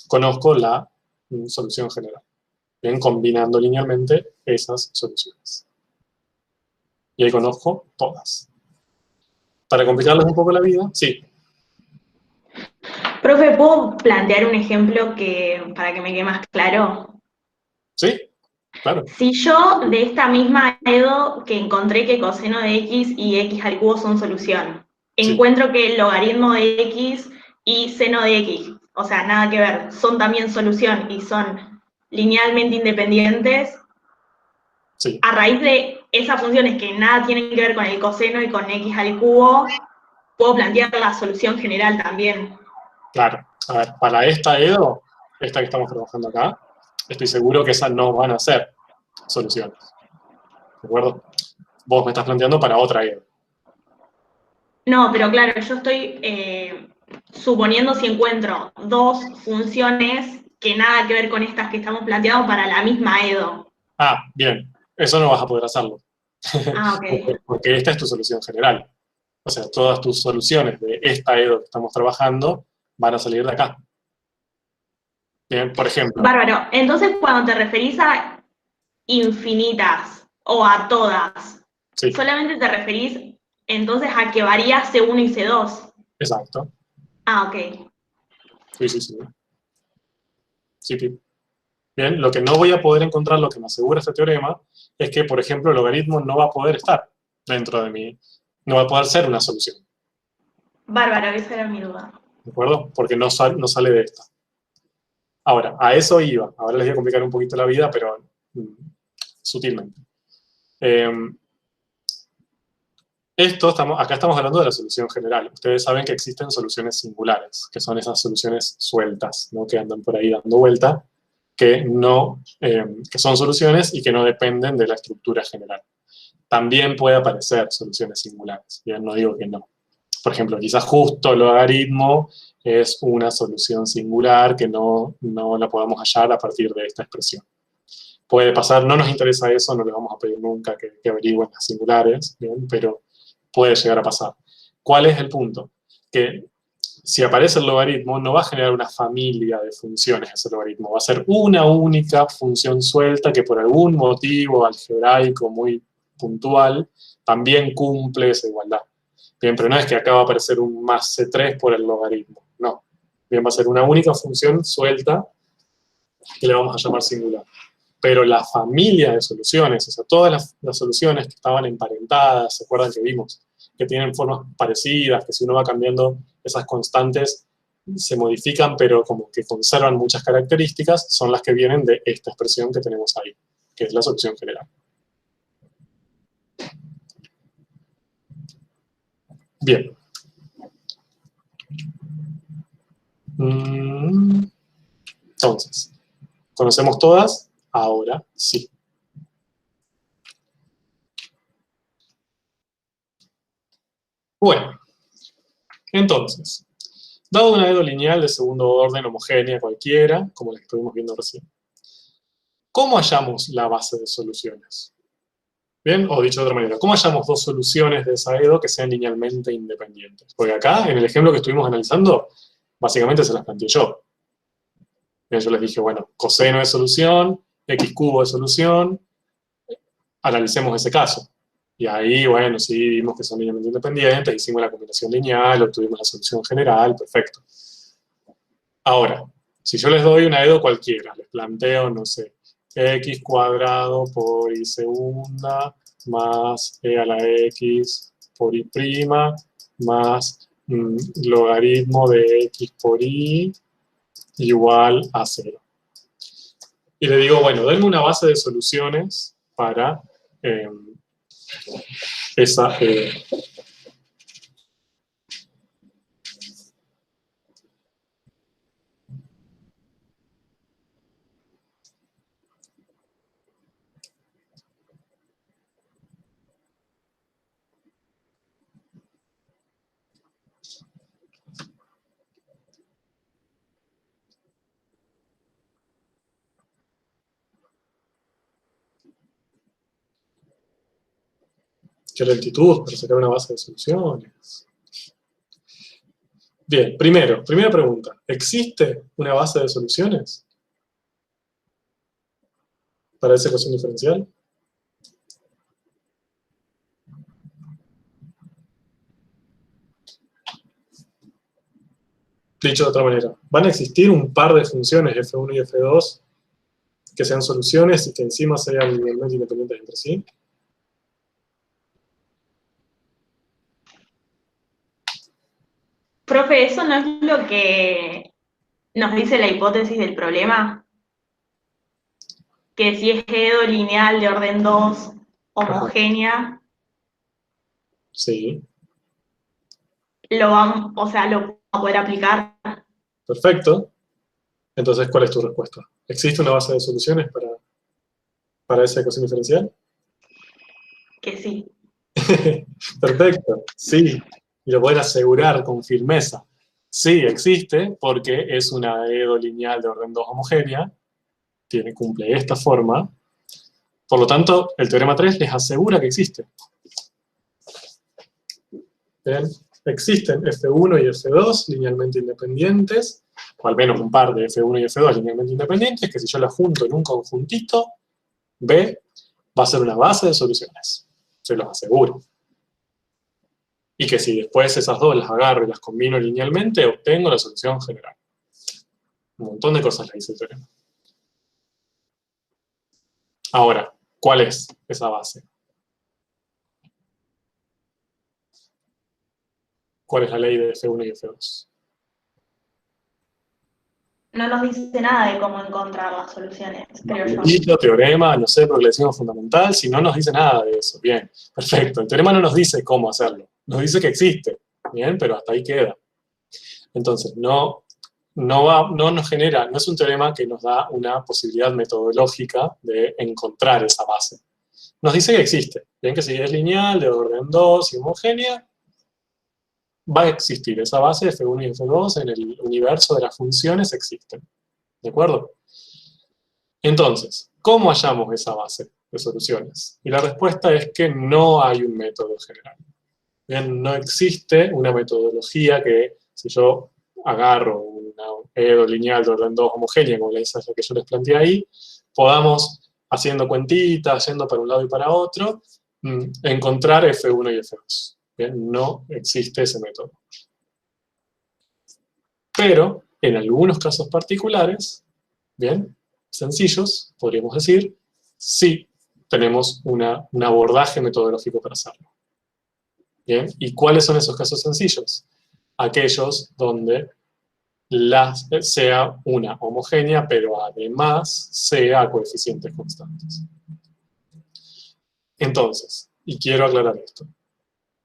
S1: conozco la solución general. Bien, combinando linealmente esas soluciones. Y ahí conozco todas. Para complicarles un poco la vida, sí.
S8: Profe, ¿puedo plantear un ejemplo para que me quede más claro?
S1: Sí, claro.
S8: Si yo de esta misma EDO que encontré que coseno de x y x al cubo son solución,
S1: Sí.
S8: encuentro que el logaritmo de x y seno de x, o sea, nada que ver, son también solución y son linealmente independientes,
S1: Sí.
S8: a raíz de esas funciones que nada tienen que ver con el coseno y con x al cubo, puedo plantear la solución general también.
S1: Claro. A ver, para esta EDO, esta que estamos trabajando acá, estoy seguro que esas no van a ser soluciones. ¿De acuerdo? Vos me estás planteando para otra EDO.
S8: No, pero claro, yo estoy suponiendo si encuentro dos funciones que nada que ver con estas que estamos planteando para la misma EDO.
S1: Ah, bien. Eso no vas a poder hacerlo.
S8: Ah, ok.
S1: Porque esta es tu solución general. O sea, todas tus soluciones de esta EDO que estamos trabajando van a salir de acá. Bien, por ejemplo.
S8: Bárbaro. Entonces, cuando te referís a infinitas o a todas,
S1: Sí.
S8: solamente te referís entonces a que varía C1 y C2.
S1: Exacto.
S8: Ah, ok.
S1: Sí, sí, sí. Sí, sí. Bien, lo que no voy a poder encontrar, lo que me asegura este teorema, es que, por ejemplo, el logaritmo no va a poder estar dentro de mí, no va a poder ser una solución.
S8: Bárbaro, esa era mi duda.
S1: ¿De acuerdo? Porque no sale de esta. Ahora, a eso iba. Ahora les voy a complicar un poquito la vida, pero sutilmente. Acá estamos hablando de la solución general. Ustedes saben que existen soluciones singulares, que son esas soluciones sueltas, ¿no? Que andan por ahí dando vuelta, que son soluciones y que no dependen de la estructura general. También puede aparecer soluciones singulares, ya no digo que no. Por ejemplo, quizás justo el logaritmo es una solución singular que no la podamos hallar a partir de esta expresión. Puede pasar, no nos interesa eso, no les vamos a pedir nunca que averigüen las singulares, ¿bien? Pero puede llegar a pasar. ¿Cuál es el punto? Que si aparece el logaritmo, no va a generar una familia de funciones ese logaritmo, va a ser una única función suelta que por algún motivo algebraico muy puntual también cumple esa igualdad. Bien, pero no es que acá va a aparecer un más C3 por el logaritmo, no. Bien, va a ser una única función suelta que le vamos a llamar singular. Pero la familia de soluciones, o sea, todas las soluciones que estaban emparentadas, ¿se acuerdan que vimos? Que tienen formas parecidas, que si uno va cambiando esas constantes se modifican, pero como que conservan muchas características, son las que vienen de esta expresión que tenemos ahí, que es la solución general. Bien. Entonces, ¿conocemos todas? Ahora sí. Bueno, entonces, dado una EDO lineal de segundo orden homogénea cualquiera, como la que estuvimos viendo recién, ¿cómo hallamos la base de soluciones? Bien, o dicho de otra manera, ¿cómo hallamos dos soluciones de esa EDO que sean linealmente independientes? Porque acá, en el ejemplo que estuvimos analizando, básicamente se las planteé yo. Bien, yo les dije, bueno, coseno de solución, x cubo de solución, analicemos ese caso. Y ahí, bueno, sí, vimos que son linealmente independientes, hicimos la combinación lineal, obtuvimos la solución general, perfecto. Ahora, si yo les doy una EDO cualquiera, les planteo, no sé, x cuadrado por y segunda más e a la x por y prima más logaritmo de x por y igual a 0. Y le digo, bueno, denme una base de soluciones para esa EDO. ¿Qué lentitud para sacar una base de soluciones? Bien, primera pregunta. ¿Existe una base de soluciones para esa ecuación diferencial? Dicho de otra manera, ¿van a existir un par de funciones f1 y f2 que sean soluciones y que encima sean linealmente independientes entre sí?
S8: Profe, ¿eso no es lo que nos dice la hipótesis del problema? Que si es Edo lineal de orden 2 homogénea,
S1: Sí.
S8: lo vamos a poder aplicar.
S1: Perfecto. Entonces, ¿cuál es tu respuesta? ¿Existe una base de soluciones para esa ecuación diferencial?
S8: Que sí.
S1: Perfecto, sí. Y lo pueden asegurar con firmeza. Sí, existe, porque es una Edo lineal de orden 2 homogénea, cumple esta forma. Por lo tanto, el teorema 3 les asegura que existe. ¿Bien? Existen F1 y F2 linealmente independientes, o al menos un par de F1 y F2 linealmente independientes, que si yo las junto en un conjuntito, B va a ser una base de soluciones. Se los aseguro. Y que si después esas dos las agarro y las combino linealmente, obtengo la solución general. Un montón de cosas le dice el teorema. Ahora, ¿cuál es esa base? ¿Cuál es la ley de F1 y F2?
S8: No nos dice nada de cómo encontrar las soluciones, creo yo.
S1: Dicho, teorema, no sé, porque le decimos fundamental, si no nos dice nada de eso. Bien, perfecto. El teorema no nos dice cómo hacerlo. Nos dice que existe. Bien, pero hasta ahí queda. Entonces, no nos genera, no es un teorema que nos da una posibilidad metodológica de encontrar esa base. Nos dice que existe. Bien, que si es lineal, de orden 2 y homogénea, va a existir. Esa base F1 y F2 en el universo de las funciones existen. ¿De acuerdo? Entonces, ¿cómo hallamos esa base de soluciones? Y la respuesta es que no hay un método general. Bien, no existe una metodología que, si yo agarro una Edo lineal de orden 2 homogénea, como esa es la que yo les planteé ahí, podamos, haciendo cuentitas, yendo para un lado y para otro, encontrar F1 y F2. Bien, no existe ese método. Pero, en algunos casos particulares, bien, sencillos, podríamos decir, sí tenemos un abordaje metodológico para hacerlo. Bien, ¿y cuáles son esos casos sencillos? Aquellos donde sea una homogénea, pero además sea a coeficientes constantes. Entonces, y quiero aclarar esto,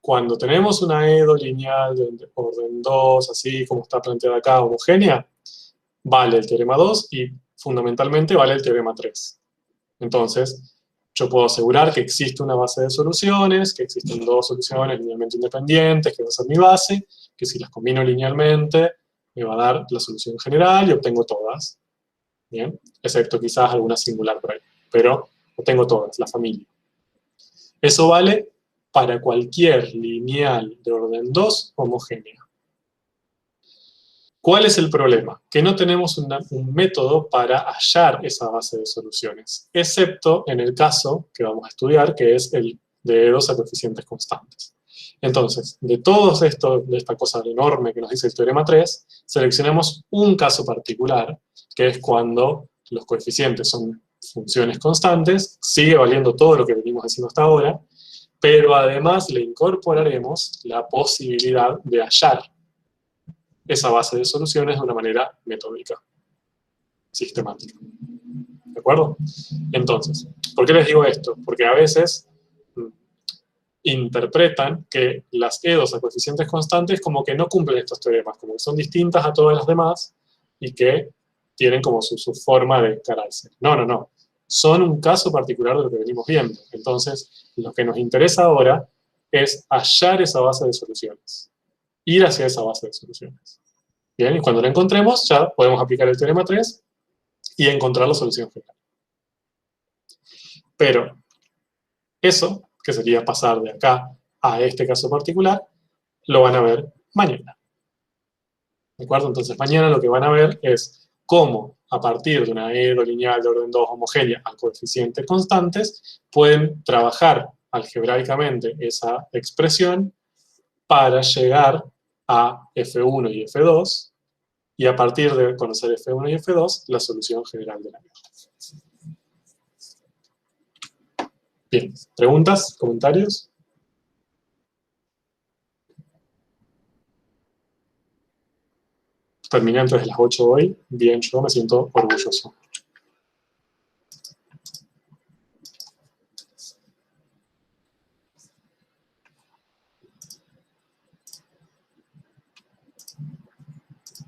S1: cuando tenemos una Edo lineal de orden 2, así como está planteada acá, homogénea, vale el teorema 2 y fundamentalmente vale el teorema 3. Entonces, yo puedo asegurar que existe una base de soluciones, que existen dos soluciones linealmente independientes, que va a ser mi base, que si las combino linealmente me va a dar la solución general y obtengo todas. Bien, excepto quizás alguna singular por ahí, pero obtengo todas, la familia. Eso vale para cualquier lineal de orden 2 homogénea. ¿Cuál es el problema? Que no tenemos un método para hallar esa base de soluciones, excepto en el caso que vamos a estudiar, que es el de E2 a coeficientes constantes. Entonces, de todos estos, de esta cosa enorme que nos dice el teorema 3, seleccionamos un caso particular, que es cuando los coeficientes son funciones constantes, sigue valiendo todo lo que venimos haciendo hasta ahora, pero además le incorporaremos la posibilidad de hallar esa base de soluciones de una manera metódica, sistemática. ¿De acuerdo? Entonces, ¿por qué les digo esto? Porque a veces interpretan que las E2 a coeficientes constantes como que no cumplen estos teoremas, como que son distintas a todas las demás y que tienen como su forma de encararse. No, no, no. Son un caso particular de lo que venimos viendo. Entonces, lo que nos interesa ahora es hallar esa base de soluciones. Ir hacia esa base de soluciones. Bien, y cuando la encontremos, ya podemos aplicar el teorema 3 y encontrar la solución general. Pero eso que sería pasar de acá a este caso particular, lo van a ver mañana. ¿De acuerdo? Entonces mañana lo que van a ver es cómo a partir de una EDO lineal de orden 2 homogénea a coeficientes constantes pueden trabajar algebraicamente esa expresión para llegar a F1 y F2 y a partir de conocer F1 y F2 la solución general de la EDO. Bien, ¿preguntas? ¿Comentarios? Terminé antes de las 8 hoy. Bien, yo me siento orgulloso.